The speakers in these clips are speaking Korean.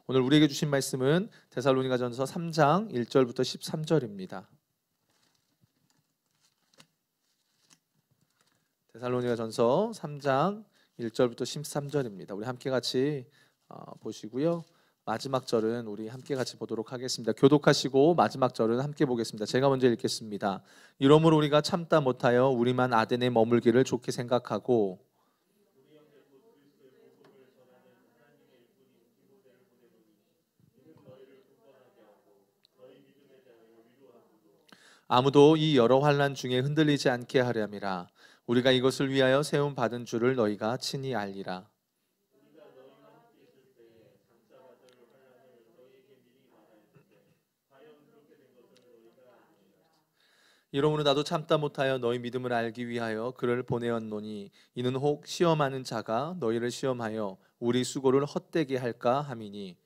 오늘 우리에게 주신 말씀은 데살로니가전서 3장 1절부터 13절입니다. 데살로니가전서 3장 1절부터 13절입니다. 우리 함께 같이 보시고요. 마지막 절은 우리 함께 같이 보도록 하겠습니다. 교독하시고 마지막 절은 함께 보겠습니다. 제가 먼저 읽겠습니다. 이러므로 우리가 참다 못하여 우리만 아덴에 머물기를 좋게 생각하고 아무도 이 여러 환난 중에 흔들리지 않게 하렴이라. 우리가 이것을 위하여 세움 받은 줄을 너희가 친히 알리라. 이러므로 나도 참다 못하여 너희 믿음을 알기 위하여 그를 보내었노니 이는 혹 시험하는 자가 너희를 시험하여 우리 수고를 헛되게 할까 함이니.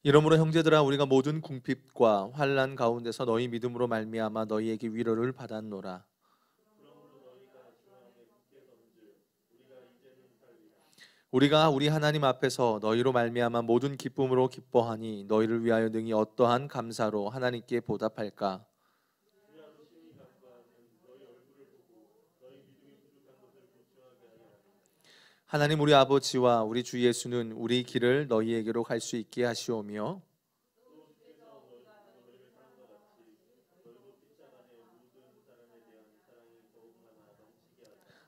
이러므로 형제들아 우리가 모든 궁핍과 환난 가운데서 너희 믿음으로 말미암아 너희에게 위로를 받았노라. 우리가 우리 하나님 앞에서 너희로 말미암아 모든 기쁨으로 기뻐하니 너희를 위하여 능히 어떠한 감사로 하나님께 보답할까? 하나님 우리 아버지와 우리 주 예수는 우리 길을 너희에게로 갈 수 있게 하시오며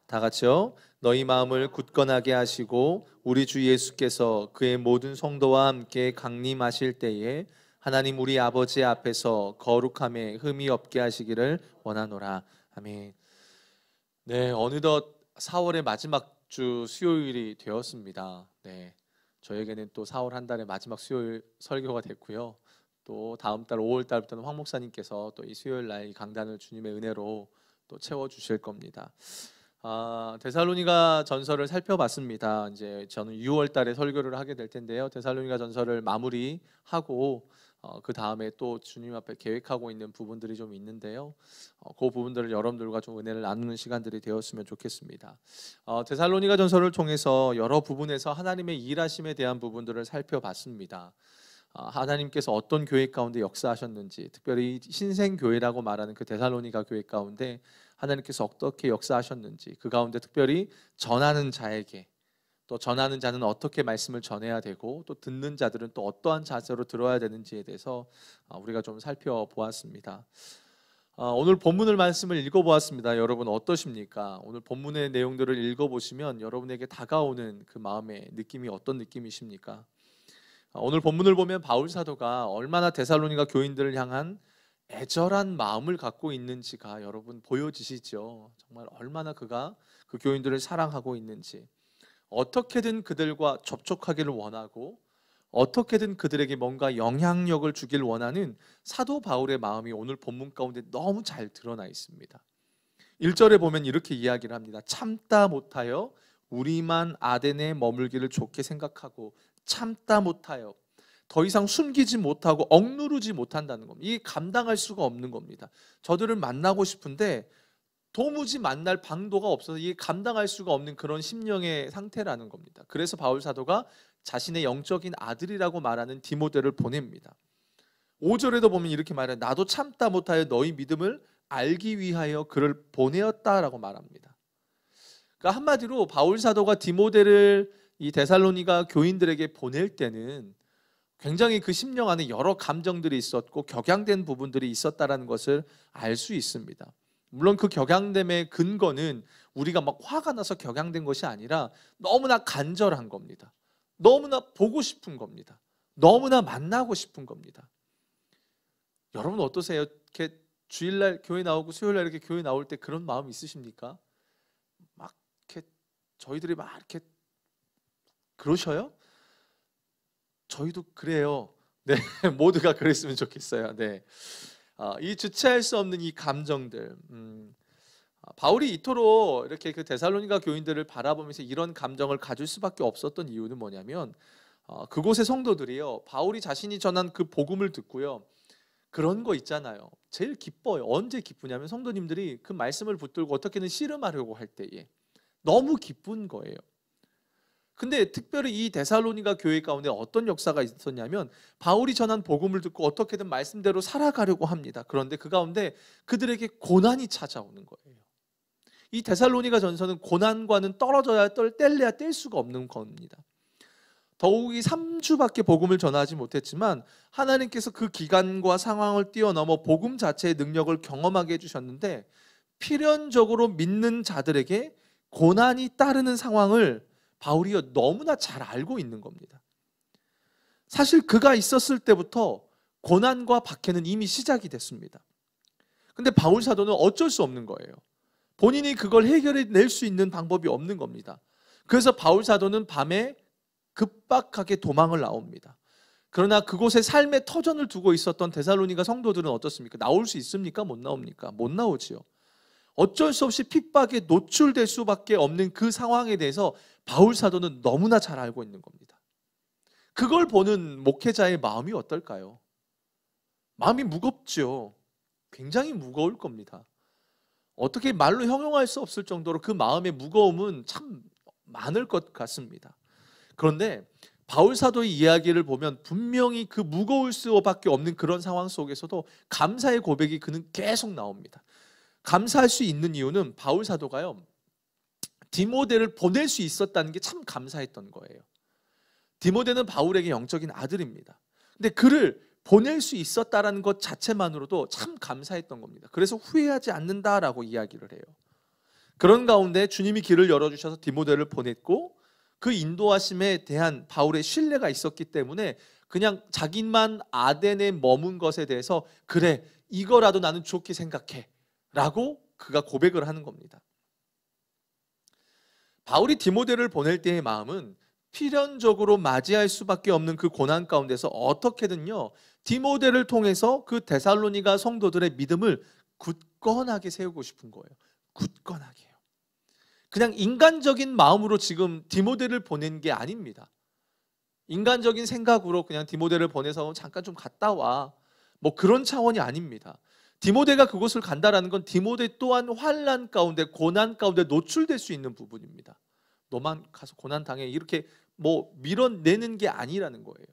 다 같이요. 너희 마음을 굳건하게 하시고 우리 주 예수께서 그의 모든 성도와 함께 강림하실 때에 하나님 우리 아버지 앞에서 거룩함에 흠이 없게 하시기를 원하노라. 아멘. 네, 어느덧 4월의 마지막 주 수요일이 되었습니다. 네, 저에게는 또 4월 한 달의 마지막 수요일 설교가 됐고요. 또 다음 달 5월 달부터는 황 목사님께서 또 이 수요일 날 이 강단을 주님의 은혜로 또 채워 주실 겁니다. 데살로니가 전서를 살펴봤습니다. 이제 저는 6월 달에 설교를 하게 될 텐데요. 데살로니가 전서를 마무리하고 그 다음에 또 주님 앞에 계획하고 있는 부분들이 좀 있는데요. 그 부분들을 여러분들과 좀 은혜를 나누는 시간들이 되었으면 좋겠습니다. 데살로니가 전서를 통해서 여러 부분에서 하나님의 일하심에 대한 부분들을 살펴봤습니다. 하나님께서 어떤 교회 가운데 역사하셨는지, 특별히 신생교회라고 말하는 그 데살로니가 교회 가운데 하나님께서 어떻게 역사하셨는지, 그 가운데 특별히 전하는 자에게, 또 전하는 자는 어떻게 말씀을 전해야 되고 또 듣는 자들은 또 어떠한 자세로 들어야 되는지에 대해서 우리가 좀 살펴보았습니다. 오늘 본문을 말씀을 읽어보았습니다. 여러분 어떠십니까? 오늘 본문의 내용들을 읽어보시면 여러분에게 다가오는 그 마음의 느낌이 어떤 느낌이십니까? 오늘 본문을 보면 바울 사도가 얼마나 데살로니가 교인들을 향한 애절한 마음을 갖고 있는지가 여러분 보여지시죠? 정말 얼마나 그가 그 교인들을 사랑하고 있는지, 어떻게든 그들과 접촉하기를 원하고 어떻게든 그들에게 뭔가 영향력을 주길 원하는 사도 바울의 마음이 오늘 본문 가운데 너무 잘 드러나 있습니다. 1절에 보면 이렇게 이야기를 합니다. 참다 못하여 우리만 아덴에 머물기를 좋게 생각하고, 참다 못하여 더 이상 숨기지 못하고 억누르지 못한다는 겁니다. 이게 감당할 수가 없는 겁니다. 저들을 만나고 싶은데 도무지 만날 방도가 없어서 이게 감당할 수가 없는 그런 심령의 상태라는 겁니다. 그래서 바울 사도가 자신의 영적인 아들이라고 말하는 디모데를 보냅니다. 5절에도 보면 이렇게 말해요. 나도 참다 못하여 너희 믿음을 알기 위하여 그를 보내었다라고 말합니다. 그러니까 한마디로 바울 사도가 디모데를 이 데살로니가 교인들에게 보낼 때는 굉장히 그 심령 안에 여러 감정들이 있었고 격양된 부분들이 있었다라는 것을 알 수 있습니다. 물론 그 격양됨의 근거는 우리가 막 화가 나서 격양된 것이 아니라 너무나 간절한 겁니다. 너무나 보고 싶은 겁니다. 너무나 만나고 싶은 겁니다. 여러분 어떠세요? 이렇게 주일날 교회 나오고 수요일날 이렇게 교회 나올 때 그런 마음 있으십니까? 막 이렇게 저희들이 막 이렇게 그러셔요? 저희도 그래요. 네, 모두가 그랬으면 좋겠어요. 네, 이 주체할 수 없는 이 감정들. 바울이 이토록 이렇게 그 데살로니가 교인들을 바라보면서 이런 감정을 가질 수밖에 없었던 이유는 뭐냐면 그곳의 성도들이요, 바울이 자신이 전한 그 복음을 듣고요, 그런 거 있잖아요. 제일 기뻐요. 언제 기쁘냐면 성도님들이 그 말씀을 붙들고 어떻게든 씨름하려고 할 때에 너무 기쁜 거예요. 근데 특별히 이 데살로니가 교회 가운데 어떤 역사가 있었냐면, 바울이 전한 복음을 듣고 어떻게든 말씀대로 살아가려고 합니다. 그런데 그 가운데 그들에게 고난이 찾아오는 거예요. 이 데살로니가 전서는 고난과는 떨어져야 뗄래야 뗄 수가 없는 겁니다. 더욱이 3주밖에 복음을 전하지 못했지만 하나님께서 그 기간과 상황을 뛰어넘어 복음 자체의 능력을 경험하게 해주셨는데, 필연적으로 믿는 자들에게 고난이 따르는 상황을 바울이 너무나 잘 알고 있는 겁니다. 사실 그가 있었을 때부터 고난과 박해는 이미 시작이 됐습니다. 근데 바울 사도는 어쩔 수 없는 거예요. 본인이 그걸 해결해낼 수 있는 방법이 없는 겁니다. 그래서 바울 사도는 밤에 급박하게 도망을 나옵니다. 그러나 그곳에 삶의 터전을 두고 있었던 데살로니가 성도들은 어떻습니까? 나올 수 있습니까? 못 나옵니까? 못 나오지요. 어쩔 수 없이 핍박에 노출될 수밖에 없는 그 상황에 대해서 바울 사도는 너무나 잘 알고 있는 겁니다. 그걸 보는 목회자의 마음이 어떨까요? 마음이 무겁죠. 굉장히 무거울 겁니다. 어떻게 말로 형용할 수 없을 정도로 그 마음의 무거움은 참 많을 것 같습니다. 그런데 바울 사도의 이야기를 보면 분명히 그 무거울 수밖에 없는 그런 상황 속에서도 감사의 고백이 그는 계속 나옵니다. 감사할 수 있는 이유는 바울 사도가요, 디모데를 보낼 수 있었다는 게 참 감사했던 거예요. 디모데는 바울에게 영적인 아들입니다. 근데 그를 보낼 수 있었다라는 것 자체만으로도 참 감사했던 겁니다. 그래서 후회하지 않는다라고 이야기를 해요. 그런 가운데 주님이 길을 열어주셔서 디모데를 보냈고, 그 인도하심에 대한 바울의 신뢰가 있었기 때문에 그냥 자기만 아덴에 머문 것에 대해서 그래, 이거라도 나는 좋게 생각해 라고 그가 고백을 하는 겁니다. 바울이 디모데를 보낼 때의 마음은 필연적으로 맞이할 수밖에 없는 그 고난 가운데서 어떻게든요, 디모데를 통해서 그 데살로니가 성도들의 믿음을 굳건하게 세우고 싶은 거예요. 굳건하게요. 그냥 인간적인 마음으로 지금 디모데를 보낸 게 아닙니다. 인간적인 생각으로 그냥 디모데를 보내서 잠깐 좀 갔다 와, 뭐 그런 차원이 아닙니다. 디모데가 그곳을 간다라는 건 디모데 또한 환난 가운데, 고난 가운데 노출될 수 있는 부분입니다. 너만 가서 고난 당해 이렇게 뭐 밀어내는 게 아니라는 거예요.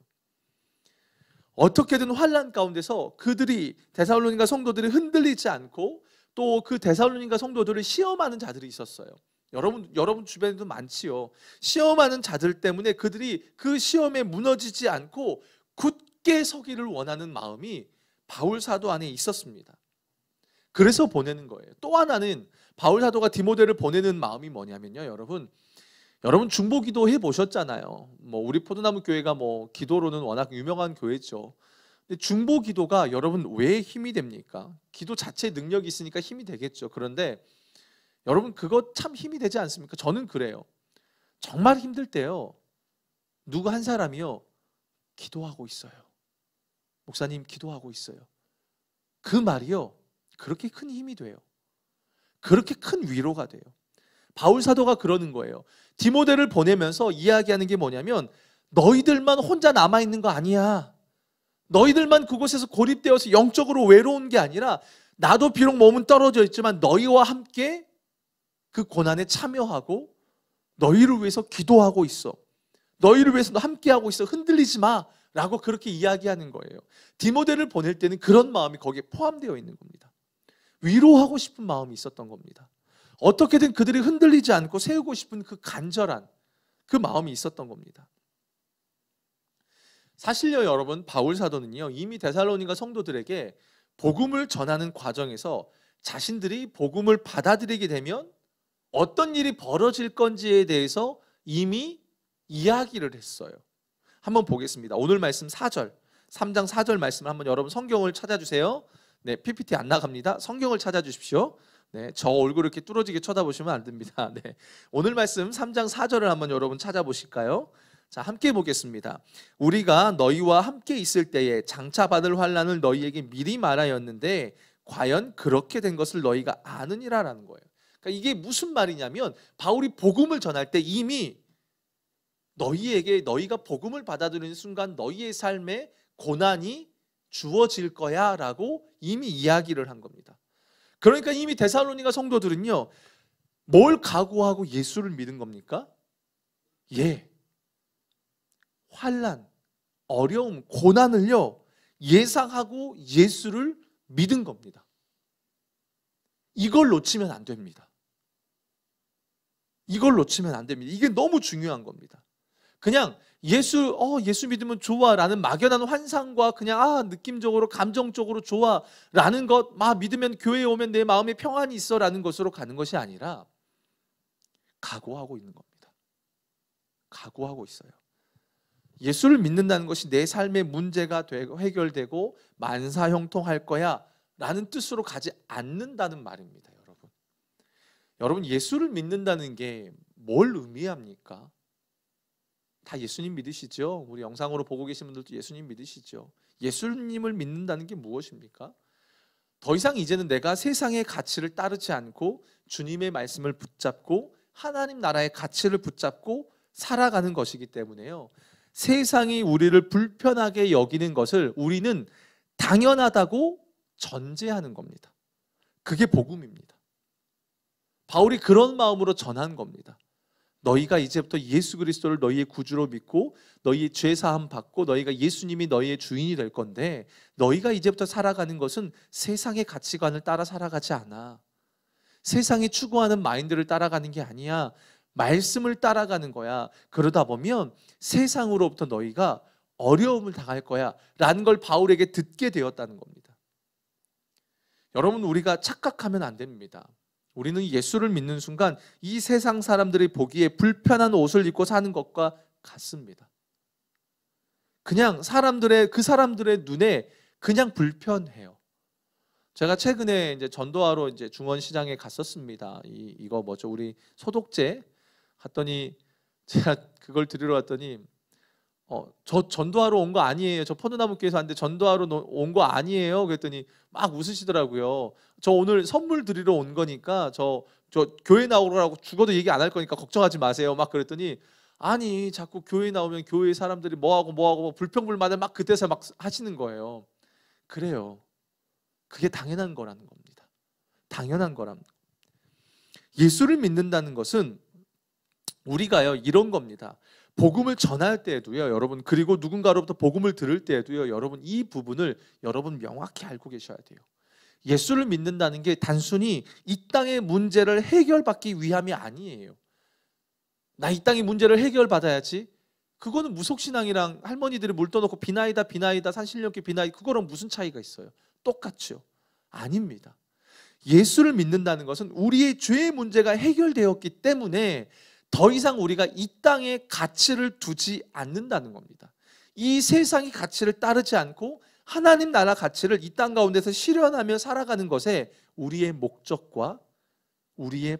어떻게든 환난 가운데서 그들이, 데살로니가 성도들이 흔들리지 않고, 또 그 데살로니가 성도들을 시험하는 자들이 있었어요. 여러분 주변에도 많지요. 시험하는 자들 때문에 그들이 그 시험에 무너지지 않고 굳게 서기를 원하는 마음이 바울 사도 안에 있었습니다. 그래서 보내는 거예요. 또 하나는 바울 사도가 디모데를 보내는 마음이 뭐냐면요, 여러분 중보기도 해보셨잖아요. 뭐 우리 포도나무 교회가 뭐 기도로는 워낙 유명한 교회죠. 근데 중보기도가 여러분 왜 힘이 됩니까? 기도 자체에 능력이 있으니까 힘이 되겠죠. 그런데 여러분 그거 참 힘이 되지 않습니까? 저는 그래요. 정말 힘들 때요, 누구 한 사람이요, 기도하고 있어요. 목사님 기도하고 있어요. 그 말이요, 그렇게 큰 힘이 돼요. 그렇게 큰 위로가 돼요. 바울 사도가 그러는 거예요. 디모데를 보내면서 이야기하는 게 뭐냐면, 너희들만 혼자 남아있는 거 아니야. 너희들만 그곳에서 고립되어서 영적으로 외로운 게 아니라 나도 비록 몸은 떨어져 있지만 너희와 함께 그 고난에 참여하고 너희를 위해서 기도하고 있어. 너희를 위해서 함께하고 있어. 흔들리지 마 라고 그렇게 이야기하는 거예요. 디모데를 보낼 때는 그런 마음이 거기에 포함되어 있는 겁니다. 위로하고 싶은 마음이 있었던 겁니다. 어떻게든 그들이 흔들리지 않고 세우고 싶은 그 간절한 그 마음이 있었던 겁니다. 사실요 여러분, 바울 사도는요 이미 데살로니가 성도들에게 복음을 전하는 과정에서 자신들이 복음을 받아들이게 되면 어떤 일이 벌어질 건지에 대해서 이미 이야기를 했어요. 한번 보겠습니다. 오늘 말씀 4절, 3장 4절 말씀을 한번 여러분 성경을 찾아주세요. 네, PPT 안 나갑니다. 성경을 찾아주십시오. 네, 저 얼굴 이렇게 뚫어지게 쳐다보시면 안 됩니다. 네, 오늘 말씀 3장 4절을 한번 여러분 찾아보실까요? 자, 함께 보겠습니다. 우리가 너희와 함께 있을 때에 장차 받을 환난을 너희에게 미리 말하였는데 과연 그렇게 된 것을 너희가 아느니라라는 거예요. 그러니까 이게 무슨 말이냐면 바울이 복음을 전할 때 이미 너희에게 너희가 복음을 받아들이는 순간 너희의 삶에 고난이 주어질 거야 라고 이미 이야기를 한 겁니다. 그러니까 이미 데살로니가 성도들은요, 뭘 각오하고 예수를 믿은 겁니까? 예, 환난, 어려움, 고난을요 예상하고 예수를 믿은 겁니다. 이걸 놓치면 안 됩니다. 이걸 놓치면 안 됩니다. 이게 너무 중요한 겁니다. 그냥 예수 믿으면 좋아라는 막연한 환상과 그냥 느낌적으로 감정적으로 좋아라는 것, 믿으면 교회에 오면 내 마음에 평안이 있어라는 것으로 가는 것이 아니라 각오하고 있는 겁니다. 각오하고 있어요. 예수를 믿는다는 것이 내 삶의 문제가 되고 해결되고 만사형통할 거야 라는 뜻으로 가지 않는다는 말입니다. 여러분 예수를 믿는다는 게 뭘 의미합니까? 다 예수님 믿으시죠? 우리 영상으로 보고 계신 분들도 예수님 믿으시죠? 예수님을 믿는다는 게 무엇입니까? 더 이상 이제는 내가 세상의 가치를 따르지 않고 주님의 말씀을 붙잡고 하나님 나라의 가치를 붙잡고 살아가는 것이기 때문에요, 세상이 우리를 불편하게 여기는 것을 우리는 당연하다고 전제하는 겁니다. 그게 복음입니다. 바울이 그런 마음으로 전한 겁니다. 너희가 이제부터 예수 그리스도를 너희의 구주로 믿고 너희의 죄 사함 받고 너희가 예수님이 너희의 주인이 될 건데, 너희가 이제부터 살아가는 것은 세상의 가치관을 따라 살아가지 않아. 세상이 추구하는 마인드를 따라가는 게 아니야. 말씀을 따라가는 거야. 그러다 보면 세상으로부터 너희가 어려움을 당할 거야 라는 걸 바울에게 듣게 되었다는 겁니다. 여러분, 우리가 착각하면 안 됩니다. 우리는 예수를 믿는 순간 이 세상 사람들이 보기에 불편한 옷을 입고 사는 것과 같습니다. 그냥 그 사람들의 눈에 그냥 불편해요. 제가 최근에 이제 전도하러 이제 중원시장에 갔었습니다. 이거 뭐죠? 우리 소독제 갔더니 제가 그걸 드리러 왔더니 저 전도하러 온 거 아니에요. 저 포도나무교회에서 왔는데 전도하러 온 거 아니에요. 그랬더니 막 웃으시더라고요. 저 오늘 선물 드리러 온 거니까 저 교회 나오라고 죽어도 얘기 안 할 거니까 걱정하지 마세요. 막 그랬더니 아니 자꾸 교회 나오면 교회 사람들이 뭐하고 불평불만을 막 그때서 막 하시는 거예요. 그래요. 그게 당연한 거라는 겁니다. 당연한 거랍니다. 예수를 믿는다는 것은 우리가요 이런 겁니다. 복음을 전할 때에도요, 여러분, 그리고 누군가로부터 복음을 들을 때에도요, 여러분, 이 부분을 여러분 명확히 알고 계셔야 돼요. 예수를 믿는다는 게 단순히 이 땅의 문제를 해결받기 위함이 아니에요. 나 이 땅의 문제를 해결받아야지. 그거는 무속신앙이랑 할머니들이 물 떠놓고 비나이다 산신령께 비나이, 그거랑 무슨 차이가 있어요? 똑같죠? 아닙니다. 예수를 믿는다는 것은 우리의 죄의 문제가 해결되었기 때문에 더 이상 우리가 이 땅에 가치를 두지 않는다는 겁니다. 이 세상의 가치를 따르지 않고 하나님 나라 가치를 이 땅 가운데서 실현하며 살아가는 것에 우리의 목적과 우리의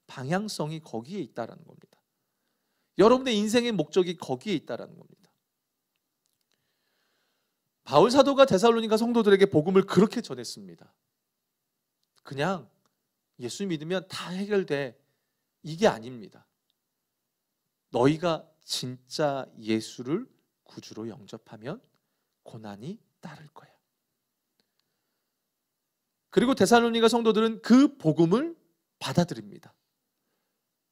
방향성이 거기에 있다는 겁니다. 여러분의 인생의 목적이 거기에 있다는 겁니다. 바울 사도가 데살로니가 성도들에게 복음을 그렇게 전했습니다. 그냥 예수 믿으면 다 해결돼, 이게 아닙니다. 너희가 진짜 예수를 구주로 영접하면 고난이 따를 거야. 그리고 데살로니가 성도들은 그 복음을 받아들입니다.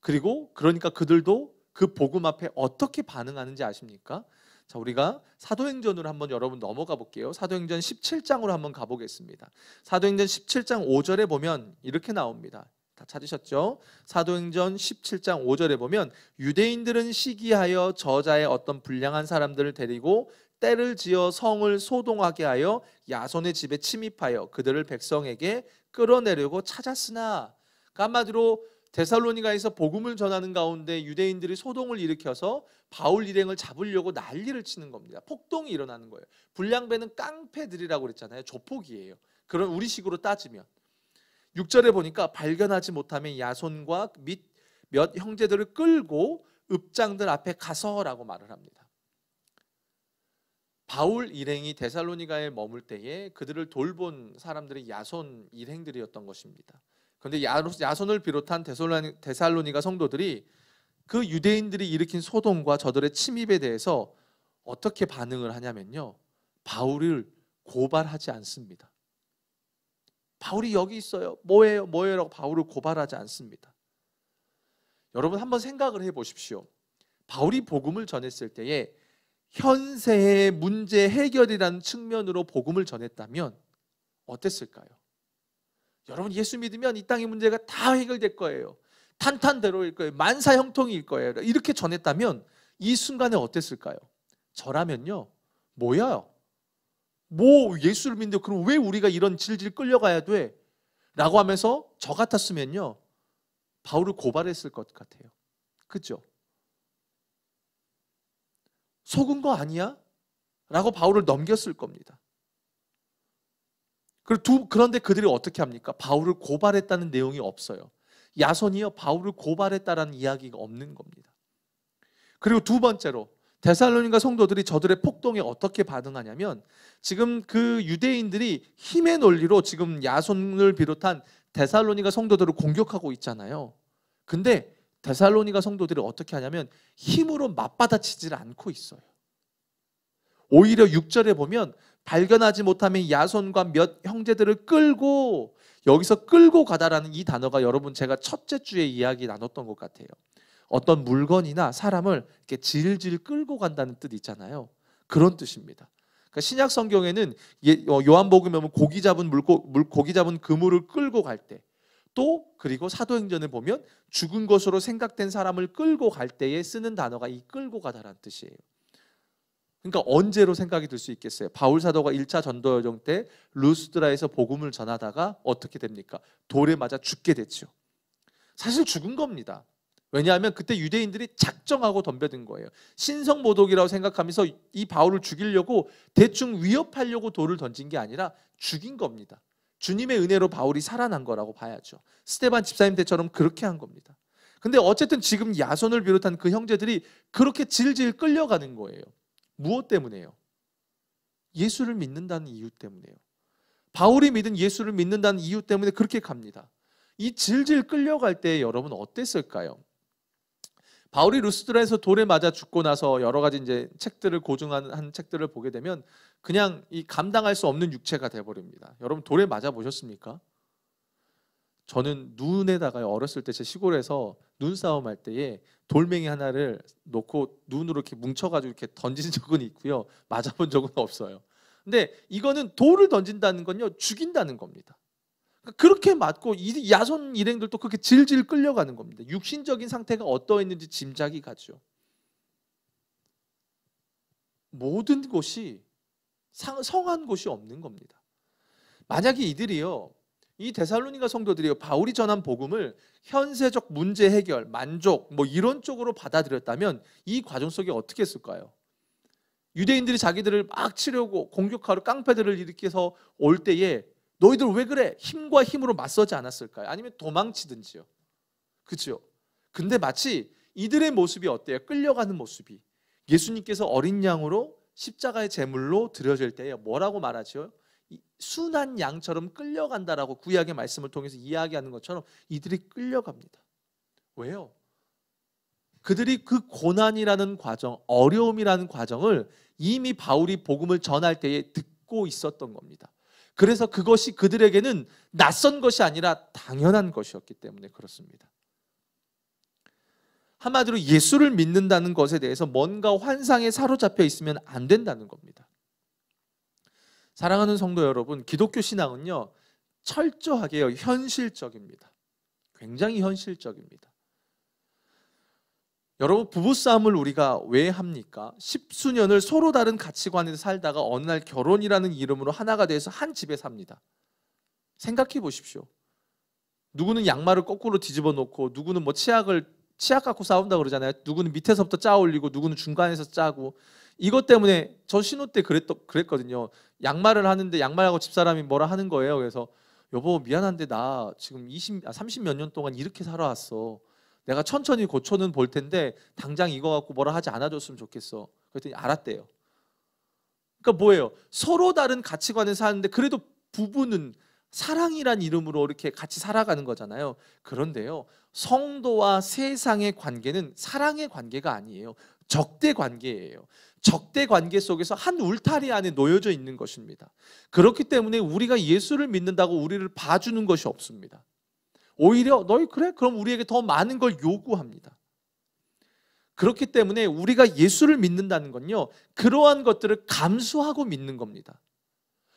그러니까 그들도 그 복음 앞에 어떻게 반응하는지 아십니까? 자, 우리가 사도행전으로 한번 여러분 넘어가 볼게요. 사도행전 17장으로 한번 가보겠습니다. 사도행전 17장 5절에 보면 이렇게 나옵니다. 다 찾으셨죠? 사도행전 17장 5절에 보면 유대인들은 시기하여 저자의 어떤 불량한 사람들을 데리고 떼를 지어 성을 소동하게 하여 야손의 집에 침입하여 그들을 백성에게 끌어내려고 찾았으나, 그러니까 한마디로 데살로니가에서 복음을 전하는 가운데 유대인들이 소동을 일으켜서 바울 일행을 잡으려고 난리를 치는 겁니다. 폭동이 일어나는 거예요. 불량배는 깡패들이라고 그랬잖아요. 조폭이에요. 그런 우리식으로 따지면 6절에 보니까 발견하지 못하면 야손과 몇 형제들을 끌고 읍장들 앞에 가서라고 말을 합니다. 바울 일행이 데살로니가에 머물 때에 그들을 돌본 사람들이 야손 일행들이었던 것입니다. 그런데 야손을 비롯한 데살로니가 성도들이 그 유대인들이 일으킨 소동과 저들의 침입에 대해서 어떻게 반응을 하냐면요, 바울을 고발하지 않습니다. 바울이 여기 있어요, 뭐예요 뭐예요 라고 바울을 고발하지 않습니다. 여러분 한번 생각을 해보십시오. 바울이 복음을 전했을 때에 현세의 문제 해결이라는 측면으로 복음을 전했다면 어땠을까요? 여러분, 예수 믿으면 이 땅의 문제가 다 해결될 거예요, 탄탄대로일 거예요, 만사형통일 거예요, 이렇게 전했다면 이 순간에 어땠을까요? 저라면요, 뭐야, 뭐 예수를 믿는데 그럼 왜 우리가 이런 질질 끌려가야 돼? 라고 하면서 저 같았으면요, 바울을 고발했을 것 같아요. 그죠? 속은 거 아니야? 라고 바울을 넘겼을 겁니다. 그런데 그들이 어떻게 합니까? 바울을 고발했다는 내용이 없어요. 야손이요, 바울을 고발했다라는 이야기가 없는 겁니다. 그리고 두 번째로, 데살로니가 성도들이 저들의 폭동에 어떻게 반응하냐면, 지금 그 유대인들이 힘의 논리로 지금 야손을 비롯한 데살로니가 성도들을 공격하고 있잖아요. 근데 데살로니가 성도들이 어떻게 하냐면 힘으로 맞받아치지를 않고 있어요. 오히려 6절에 보면 발견하지 못하면 야손과 몇 형제들을 끌고, 여기서 끌고 가다라는 이 단어가 여러분 제가 첫째 주에 이야기 나눴던 것 같아요. 어떤 물건이나 사람을 이렇게 질질 끌고 간다는 뜻 있잖아요. 그런 뜻입니다. 그러니까 신약 성경에는 요한복음에 보면 고기 잡은 고기 잡은 그물을 끌고 갈 때, 또 그리고 사도행전을 보면 죽은 것으로 생각된 사람을 끌고 갈 때에 쓰는 단어가 이 끌고 가다라는 뜻이에요. 그러니까 언제로 생각이 들 수 있겠어요? 바울 사도가 1차 전도 여정 때 루스드라에서 복음을 전하다가 어떻게 됩니까? 돌에 맞아 죽게 됐죠. 사실 죽은 겁니다. 왜냐하면 그때 유대인들이 작정하고 덤벼든 거예요. 신성모독이라고 생각하면서 이 바울을 죽이려고 대충 위협하려고 돌을 던진 게 아니라 죽인 겁니다. 주님의 은혜로 바울이 살아난 거라고 봐야죠. 스데반 집사님 때처럼 그렇게 한 겁니다. 근데 어쨌든 지금 야손을 비롯한 그 형제들이 그렇게 질질 끌려가는 거예요. 무엇 때문에요? 예수를 믿는다는 이유 때문에요. 바울이 믿은 예수를 믿는다는 이유 때문에 그렇게 갑니다. 이 질질 끌려갈 때 여러분 어땠을까요? 바울이 루스드라에서 돌에 맞아 죽고 나서 여러 가지 이제 책들을 고증한 책들을 보게 되면 그냥 이 감당할 수 없는 육체가 돼버립니다. 여러분 돌에 맞아 보셨습니까? 저는 눈에다가 어렸을 때 제 시골에서 눈싸움 할 때에 돌멩이 하나를 놓고 눈으로 이렇게 뭉쳐가지고 이렇게 던진 적은 있고요, 맞아본 적은 없어요. 근데 이거는 돌을 던진다는 건요, 죽인다는 겁니다. 그렇게 맞고 이 야손 일행들도 그렇게 질질 끌려가는 겁니다. 육신적인 상태가 어떠했는지 짐작이 가죠. 모든 곳이 성한 곳이 없는 겁니다. 만약에 이들이요, 이 데살로니가 성도들이요, 바울이 전한 복음을 현세적 문제 해결, 만족 뭐 이런 쪽으로 받아들였다면 이 과정 속에 어떻게 했을까요? 유대인들이 자기들을 막 치려고 공격하러 깡패들을 일으켜서 올 때에 너희들 왜 그래? 힘과 힘으로 맞서지 않았을까요? 아니면 도망치든지요. 그렇죠? 근데 마치 이들의 모습이 어때요? 끌려가는 모습이 예수님께서 어린 양으로 십자가의 제물로 드려질 때에 뭐라고 말하죠? 순한 양처럼 끌려간다라고 구약의 말씀을 통해서 이야기하는 것처럼 이들이 끌려갑니다. 왜요? 그들이 그 고난이라는 과정, 어려움이라는 과정을 이미 바울이 복음을 전할 때에 듣고 있었던 겁니다. 그래서 그것이 그들에게는 낯선 것이 아니라 당연한 것이었기 때문에 그렇습니다. 한마디로 예수를 믿는다는 것에 대해서 뭔가 환상에 사로잡혀 있으면 안 된다는 겁니다. 사랑하는 성도 여러분, 기독교 신앙은요, 철저하게 현실적입니다. 굉장히 현실적입니다. 여러분, 부부싸움을 우리가 왜 합니까? 십수년을 서로 다른 가치관에서 살다가 어느 날 결혼이라는 이름으로 하나가 돼서 한 집에 삽니다. 생각해 보십시오. 누구는 양말을 거꾸로 뒤집어 놓고, 누구는 뭐 치약 갖고 싸운다고 그러잖아요. 누구는 밑에서부터 짜 올리고, 누구는 중간에서 짜고. 이것 때문에 저 신혼 때 그랬거든요. 양말을 하는데 양말하고 집사람이 뭐라 하는 거예요. 그래서 여보 미안한데 나 지금 30 몇 년 동안 이렇게 살아왔어. 내가 천천히 고쳐는 볼 텐데 당장 이거 갖고 뭐라 하지 않아줬으면 좋겠어. 그랬더니 알았대요. 그러니까 뭐예요? 서로 다른 가치관을 사는데 그래도 부부는 사랑이란 이름으로 이렇게 같이 살아가는 거잖아요. 그런데요, 성도와 세상의 관계는 사랑의 관계가 아니에요. 적대 관계예요. 적대 관계 속에서 한 울타리 안에 놓여져 있는 것입니다. 그렇기 때문에 우리가 예수를 믿는다고 우리를 봐주는 것이 없습니다. 오히려 너희 그래? 그럼 우리에게 더 많은 걸 요구합니다. 그렇기 때문에 우리가 예수를 믿는다는 건요, 그러한 것들을 감수하고 믿는 겁니다.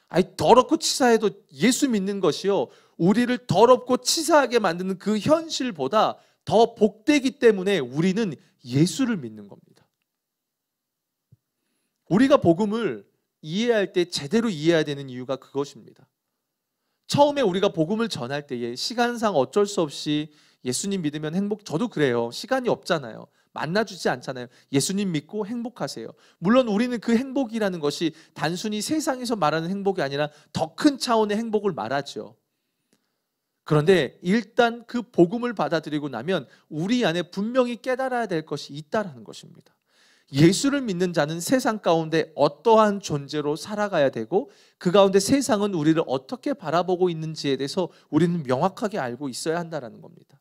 아니, 더럽고 치사해도 예수 믿는 것이요, 우리를 더럽고 치사하게 만드는 그 현실보다 더 복되기 때문에 우리는 예수를 믿는 겁니다. 우리가 복음을 이해할 때 제대로 이해해야 되는 이유가 그것입니다. 처음에 우리가 복음을 전할 때에 시간상 어쩔 수 없이 예수님 믿으면 행복, 저도 그래요. 시간이 없잖아요. 만나주지 않잖아요. 예수님 믿고 행복하세요. 물론 우리는 그 행복이라는 것이 단순히 세상에서 말하는 행복이 아니라 더 큰 차원의 행복을 말하죠. 그런데 일단 그 복음을 받아들이고 나면 우리 안에 분명히 깨달아야 될 것이 있다는 것입니다. 예수를 믿는 자는 세상 가운데 어떠한 존재로 살아가야 되고, 그 가운데 세상은 우리를 어떻게 바라보고 있는지에 대해서 우리는 명확하게 알고 있어야 한다는 겁니다.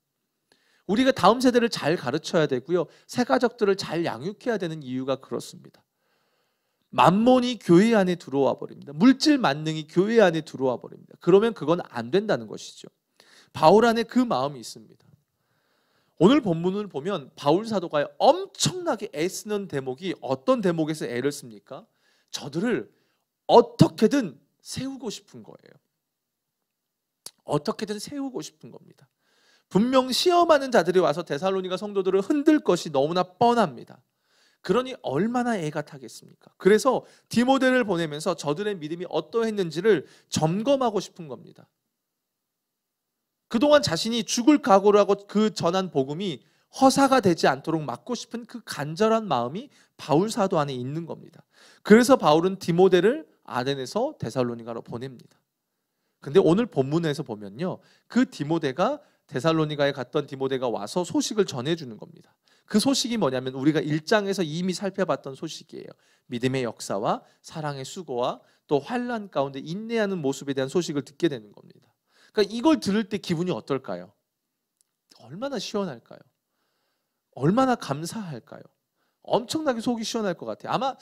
우리가 다음 세대를 잘 가르쳐야 되고요, 새 가족들을 잘 양육해야 되는 이유가 그렇습니다. 만몬이 교회 안에 들어와 버립니다. 물질 만능이 교회 안에 들어와 버립니다. 그러면 그건 안 된다는 것이죠. 바울 안에 그 마음이 있습니다. 오늘 본문을 보면 바울 사도가 엄청나게 애쓰는 대목이 어떤 대목에서 애를 씁니까? 저들을 어떻게든 세우고 싶은 거예요. 어떻게든 세우고 싶은 겁니다. 분명 시험하는 자들이 와서 데살로니가 성도들을 흔들 것이 너무나 뻔합니다. 그러니 얼마나 애가 타겠습니까? 그래서 디모데를 보내면서 저들의 믿음이 어떠했는지를 점검하고 싶은 겁니다. 그동안 자신이 죽을 각오를 하고 그 전한 복음이 허사가 되지 않도록 막고 싶은 그 간절한 마음이 바울 사도 안에 있는 겁니다. 그래서 바울은 디모데를 아덴에서 데살로니가로 보냅니다. 근데 오늘 본문에서 보면요, 그 디모데가 데살로니가에 갔던 디모데가 와서 소식을 전해주는 겁니다. 그 소식이 뭐냐면 우리가 1장에서 이미 살펴봤던 소식이에요. 믿음의 역사와 사랑의 수고와 또 환난 가운데 인내하는 모습에 대한 소식을 듣게 되는 겁니다. 그러니까 이걸 들을 때 기분이 어떨까요? 얼마나 시원할까요? 얼마나 감사할까요? 엄청나게 속이 시원할 것 같아요. 아마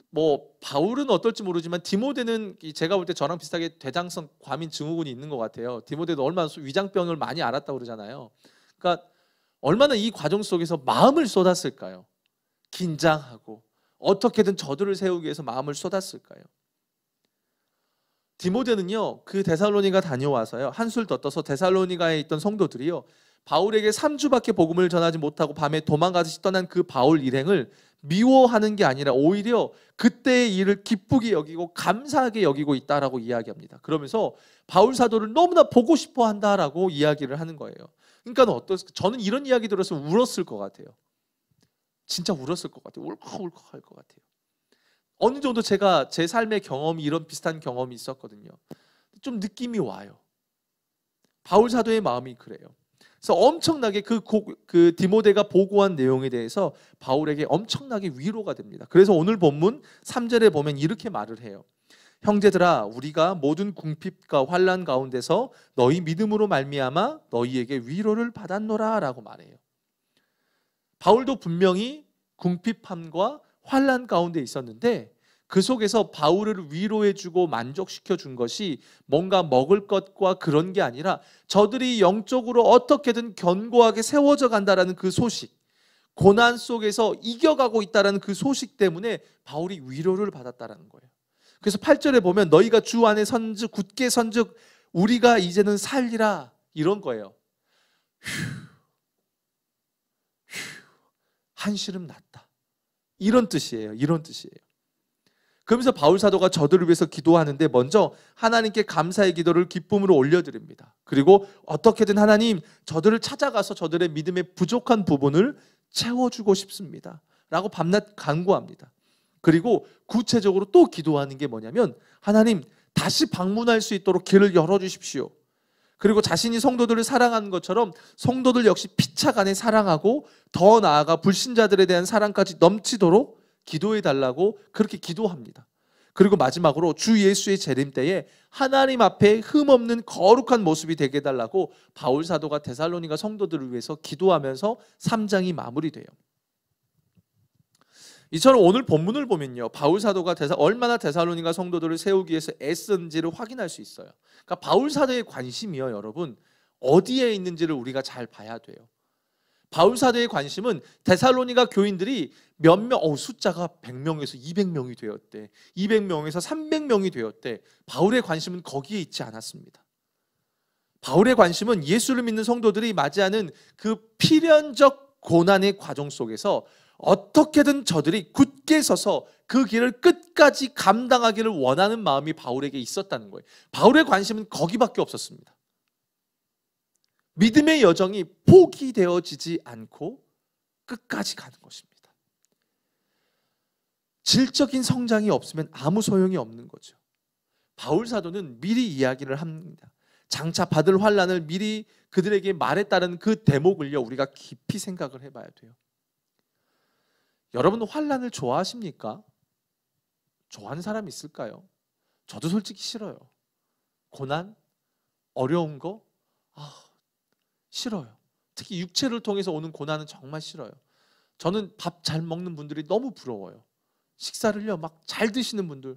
뭐 바울은 어떨지 모르지만 디모데는 제가 볼 때 저랑 비슷하게 대장성 과민 증후군이 있는 것 같아요. 디모데도 얼마나 위장병을 많이 앓았다고 그러잖아요. 그러니까 얼마나 이 과정 속에서 마음을 쏟았을까요? 긴장하고 어떻게든 저들을 세우기 위해서 마음을 쏟았을까요? 디모데는요, 그 데살로니가 다녀와서요, 한술 더 떠서 데살로니가에 있던 성도들이요, 바울에게 3주밖에 복음을 전하지 못하고 밤에 도망가듯이 떠난 그 바울 일행을 미워하는 게 아니라 오히려 그때의 일을 기쁘게 여기고 감사하게 여기고 있다라고 이야기합니다. 그러면서 바울 사도를 너무나 보고 싶어 한다라고 이야기를 하는 거예요. 그러니까 저는 이런 이야기 들었으면 울었을 것 같아요. 진짜 울었을 것 같아요. 울컥울컥 할 것 같아요. 어느 정도 제가 제 삶의 경험이 이런 비슷한 경험이 있었거든요. 좀 느낌이 와요. 바울 사도의 마음이 그래요. 그래서 엄청나게 그 디모데가 보고한 내용에 대해서 바울에게 엄청나게 위로가 됩니다. 그래서 오늘 본문 3절에 보면 이렇게 말을 해요. 형제들아, 우리가 모든 궁핍과 환난 가운데서 너희 믿음으로 말미암아 너희에게 위로를 받았노라 라고 말해요. 바울도 분명히 궁핍함과 환난 가운데 있었는데 그 속에서 바울을 위로해주고 만족시켜준 것이 뭔가 먹을 것과 그런 게 아니라 저들이 영적으로 어떻게든 견고하게 세워져 간다라는 그 소식, 고난 속에서 이겨가고 있다라는 그 소식 때문에 바울이 위로를 받았다라는 거예요. 그래서 8절에 보면 너희가 주 안에 선즉 굳게 선즉 우리가 이제는 살리라 이런 거예요. 한시름 났다. 이런 뜻이에요. 이런 뜻이에요. 그러면서 바울 사도가 저들을 위해서 기도하는데 먼저 하나님께 감사의 기도를 기쁨으로 올려드립니다. 그리고 어떻게든 하나님 저들을 찾아가서 저들의 믿음의 부족한 부분을 채워주고 싶습니다 라고 밤낮 간구합니다. 그리고 구체적으로 또 기도하는 게 뭐냐면 하나님 다시 방문할 수 있도록 길을 열어주십시오. 그리고 자신이 성도들을 사랑하는 것처럼 성도들 역시 피차간에 사랑하고 더 나아가 불신자들에 대한 사랑까지 넘치도록 기도해 달라고 그렇게 기도합니다. 그리고 마지막으로 주 예수의 재림 때에 하나님 앞에 흠없는 거룩한 모습이 되게 해달라고 바울 사도가 데살로니가 성도들을 위해서 기도하면서 3장이 마무리돼요. 이처럼 오늘 본문을 보면요, 바울 사도가 얼마나 데살로니가 성도들을 세우기 위해서 애썼는지를 확인할 수 있어요. 그러니까 바울 사도의 관심이요, 여러분, 어디에 있는지를 우리가 잘 봐야 돼요. 바울 사도의 관심은 데살로니가 교인들이 숫자가 100명에서 200명이 되었대, 200명에서 300명이 되었대. 바울의 관심은 거기에 있지 않았습니다. 바울의 관심은 예수를 믿는 성도들이 맞이하는 그 필연적 고난의 과정 속에서 어떻게든 저들이 굳게 서서 그 길을 끝까지 감당하기를 원하는 마음이 바울에게 있었다는 거예요. 바울의 관심은 거기밖에 없었습니다. 믿음의 여정이 포기되어지지 않고 끝까지 가는 것입니다. 질적인 성장이 없으면 아무 소용이 없는 거죠. 바울 사도는 미리 이야기를 합니다. 장차 받을 환난을 미리 그들에게 말했다는 그 대목을요, 우리가 깊이 생각을 해봐야 돼요. 여러분, 환난을 좋아하십니까? 좋아하는 사람이 있을까요? 저도 솔직히 싫어요. 고난, 어려운 거, 싫어요. 특히 육체를 통해서 오는 고난은 정말 싫어요. 저는 밥 잘 먹는 분들이 너무 부러워요. 식사를요, 막 잘 드시는 분들,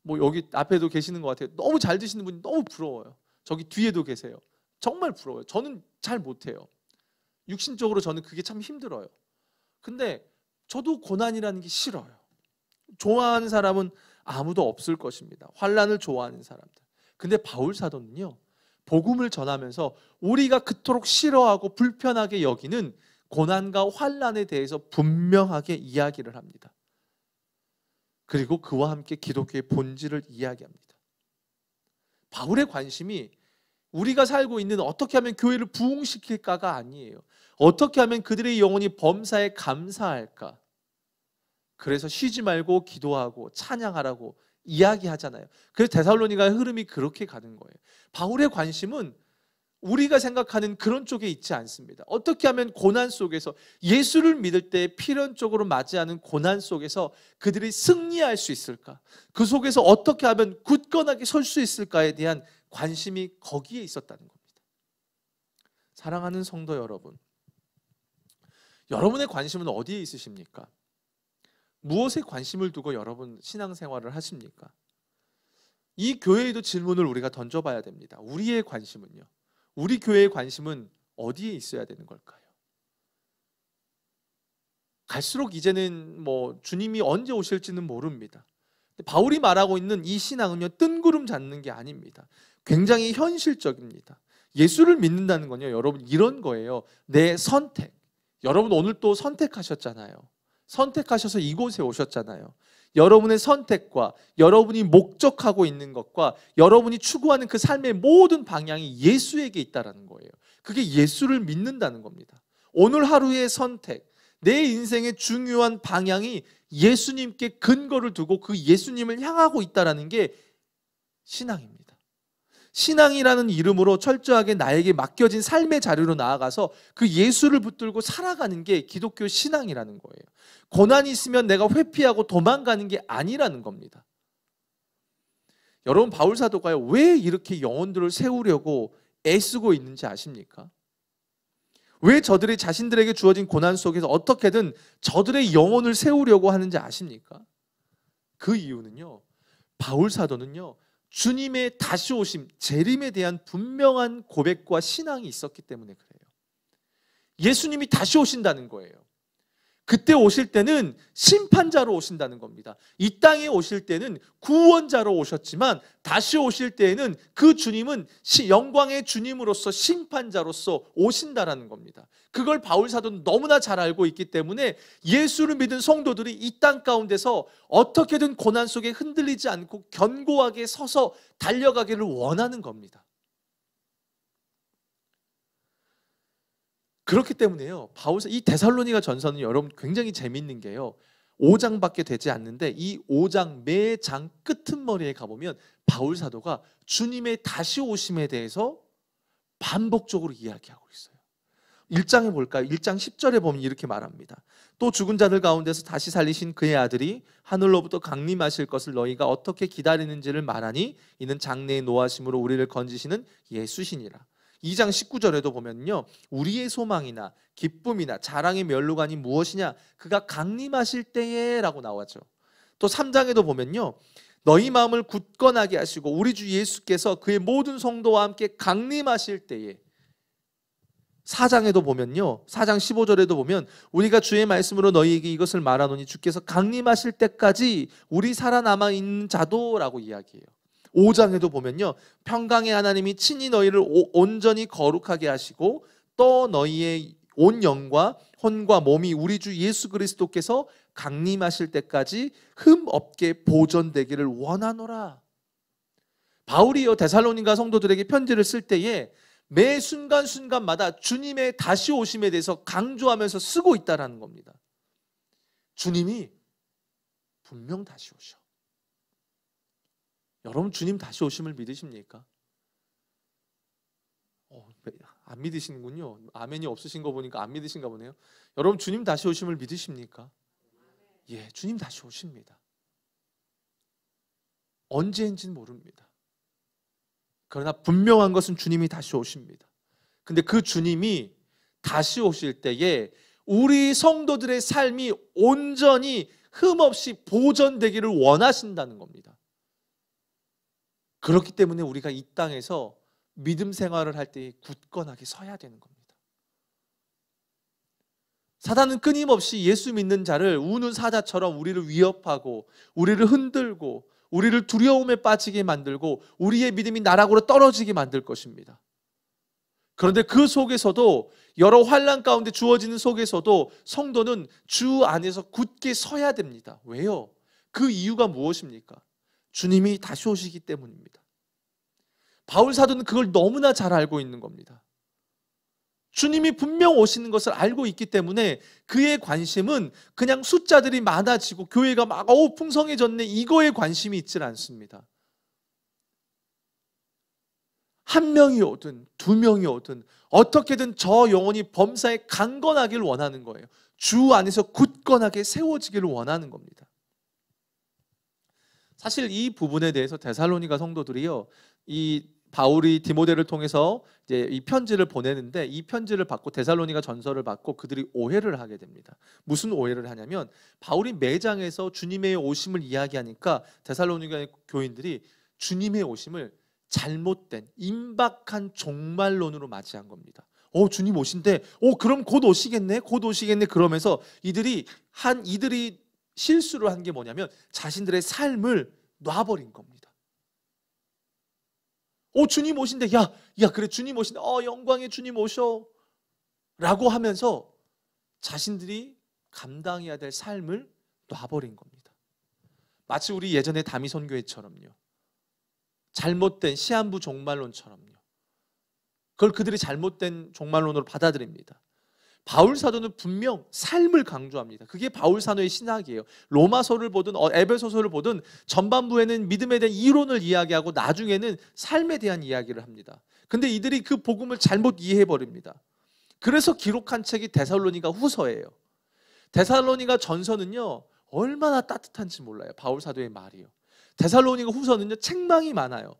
뭐 여기 앞에도 계시는 것 같아요. 너무 잘 드시는 분이 너무 부러워요. 저기 뒤에도 계세요. 정말 부러워요. 저는 잘 못해요. 육신적으로 저는 그게 참 힘들어요. 근데 저도 고난이라는 게 싫어요. 좋아하는 사람은 아무도 없을 것입니다. 환난을 좋아하는 사람들. 근데 바울 사도는요, 복음을 전하면서 우리가 그토록 싫어하고 불편하게 여기는 고난과 환난에 대해서 분명하게 이야기를 합니다. 그리고 그와 함께 기독교의 본질을 이야기합니다. 바울의 관심이 우리가 살고 있는 어떻게 하면 교회를 부흥시킬까가 아니에요. 어떻게 하면 그들의 영혼이 범사에 감사할까? 그래서 쉬지 말고 기도하고 찬양하라고 이야기하잖아요. 그래서 데살로니가의 흐름이 그렇게 가는 거예요. 바울의 관심은 우리가 생각하는 그런 쪽에 있지 않습니다. 어떻게 하면 고난 속에서 예수를 믿을 때 필연적으로 맞이하는 고난 속에서 그들이 승리할 수 있을까? 그 속에서 어떻게 하면 굳건하게 설 수 있을까에 대한 관심이 거기에 있었다는 겁니다. 사랑하는 성도 여러분, 여러분의 관심은 어디에 있으십니까? 무엇에 관심을 두고 여러분 신앙생활을 하십니까? 이 교회에도 질문을 우리가 던져봐야 됩니다. 우리의 관심은요? 우리 교회의 관심은 어디에 있어야 되는 걸까요? 갈수록 이제는 주님이 언제 오실지는 모릅니다. 바울이 말하고 있는 이 신앙은요, 뜬구름 잡는 게 아닙니다. 굉장히 현실적입니다. 예수를 믿는다는 건요, 여러분, 이런 거예요. 내 선택. 여러분 오늘 또 선택하셨잖아요. 선택하셔서 이곳에 오셨잖아요. 여러분의 선택과 여러분이 목적하고 있는 것과 여러분이 추구하는 그 삶의 모든 방향이 예수에게 있다는 거예요. 그게 예수를 믿는다는 겁니다. 오늘 하루의 선택, 내 인생의 중요한 방향이 예수님께 근거를 두고 그 예수님을 향하고 있다는 게 신앙입니다. 신앙이라는 이름으로 철저하게 나에게 맡겨진 삶의 자료로 나아가서 그 예수를 붙들고 살아가는 게 기독교 신앙이라는 거예요. 고난이 있으면 내가 회피하고 도망가는 게 아니라는 겁니다. 여러분, 바울 사도가요, 왜 이렇게 영혼들을 세우려고 애쓰고 있는지 아십니까? 왜 저들이 자신들에게 주어진 고난 속에서 어떻게든 저들의 영혼을 세우려고 하는지 아십니까? 그 이유는요, 바울 사도는요, 주님의 다시 오심, 재림에 대한 분명한 고백과 신앙이 있었기 때문에 그래요. 예수님이 다시 오신다는 거예요. 그때 오실 때는 심판자로 오신다는 겁니다. 이 땅에 오실 때는 구원자로 오셨지만 다시 오실 때에는 그 주님은 영광의 주님으로서 심판자로서 오신다라는 겁니다. 그걸 바울 사도는 너무나 잘 알고 있기 때문에 예수를 믿은 성도들이 이 땅 가운데서 어떻게든 고난 속에 흔들리지 않고 견고하게 서서 달려가기를 원하는 겁니다. 그렇기 때문에요, 이 데살로니가 전서는 여러분 굉장히 재미있는 게요, 5장밖에 되지 않는데 이 5장 매 장 끄트머리에 가보면 바울 사도가 주님의 다시 오심에 대해서 반복적으로 이야기하고 있어요. 1장에 볼까요? 1장 10절에 보면 이렇게 말합니다. 또 죽은 자들 가운데서 다시 살리신 그의 아들이 하늘로부터 강림하실 것을 너희가 어떻게 기다리는지를 말하니 이는 장래의 노하심으로 우리를 건지시는 예수시니라. 2장 19절에도 보면요, 우리의 소망이나 기쁨이나 자랑의 면류관이 무엇이냐, 그가 강림하실 때에 라고 나오죠. 또 3장에도 보면요, 너희 마음을 굳건하게 하시고 우리 주 예수께서 그의 모든 성도와 함께 강림하실 때에. 4장에도 보면요, 4장 15절에도 보면 우리가 주의 말씀으로 너희에게 이것을 말하노니 주께서 강림하실 때까지 우리 살아남아 있는 자도라고 이야기해요. 5장에도 보면요, 평강의 하나님이 친히 너희를 온전히 거룩하게 하시고 또 너희의 온 영과 혼과 몸이 우리 주 예수 그리스도께서 강림하실 때까지 흠 없게 보존되기를 원하노라. 바울이요, 데살로니가 성도들에게 편지를 쓸 때에 매 순간순간마다 주님의 다시 오심에 대해서 강조하면서 쓰고 있다는 겁니다. 주님이 분명 다시 오셔. 여러분, 주님 다시 오심을 믿으십니까? 안 믿으시는군요. 아멘이 없으신 거 보니까 안 믿으신가 보네요. 여러분, 주님 다시 오심을 믿으십니까? 예, 주님 다시 오십니다. 언제인지는 모릅니다. 그러나 분명한 것은 주님이 다시 오십니다. 근데 그 주님이 다시 오실 때에 우리 성도들의 삶이 온전히 흠없이 보존되기를 원하신다는 겁니다. 그렇기 때문에 우리가 이 땅에서 믿음 생활을 할 때 굳건하게 서야 되는 겁니다. 사단은 끊임없이 예수 믿는 자를 우는 사자처럼 우리를 위협하고 우리를 흔들고 우리를 두려움에 빠지게 만들고 우리의 믿음이 나락으로 떨어지게 만들 것입니다. 그런데 그 속에서도, 여러 환난 가운데 주어지는 속에서도 성도는 주 안에서 굳게 서야 됩니다. 왜요? 그 이유가 무엇입니까? 주님이 다시 오시기 때문입니다. 바울 사도는 그걸 너무나 잘 알고 있는 겁니다. 주님이 분명 오시는 것을 알고 있기 때문에 그의 관심은 그냥 숫자들이 많아지고 교회가 막 풍성해졌네, 이거에 관심이 있질 않습니다. 한 명이 오든 두 명이 오든 어떻게든 저 영혼이 범사에 강건하길 원하는 거예요. 주 안에서 굳건하게 세워지기를 원하는 겁니다. 사실 이 부분에 대해서 데살로니가 성도들이요, 이 바울이 디모데를 통해서 이제 이 편지를 보내는데, 이 편지를 받고 데살로니가 전서를 받고 그들이 오해를 하게 됩니다. 무슨 오해를 하냐면, 바울이 매장에서 주님의 오심을 이야기하니까 데살로니가 교인들이 주님의 오심을 잘못된 임박한 종말론으로 맞이한 겁니다. 주님 오신대. 그럼 곧 오시겠네. 곧 오시겠네. 그러면서 이들이 실수를 한 게 뭐냐면 자신들의 삶을 놔버린 겁니다. 주님 오신대. 야, 그래, 주님 오신대. 영광의 주님 오셔. 라고 하면서 자신들이 감당해야 될 삶을 놔버린 겁니다. 마치 우리 예전에 다미선교회처럼요. 잘못된 시한부 종말론처럼요. 그걸 그들이 잘못된 종말론으로 받아들입니다. 바울 사도는 분명 삶을 강조합니다. 그게 바울 사도의 신학이에요. 로마서를 보든 에베소서를 보든 전반부에는 믿음에 대한 이론을 이야기하고 나중에는 삶에 대한 이야기를 합니다. 근데 이들이 그 복음을 잘못 이해해버립니다. 그래서 기록한 책이 데살로니가 후서예요. 데살로니가 전서는요, 얼마나 따뜻한지 몰라요. 바울 사도의 말이요. 데살로니가 후서는요, 책망이 많아요.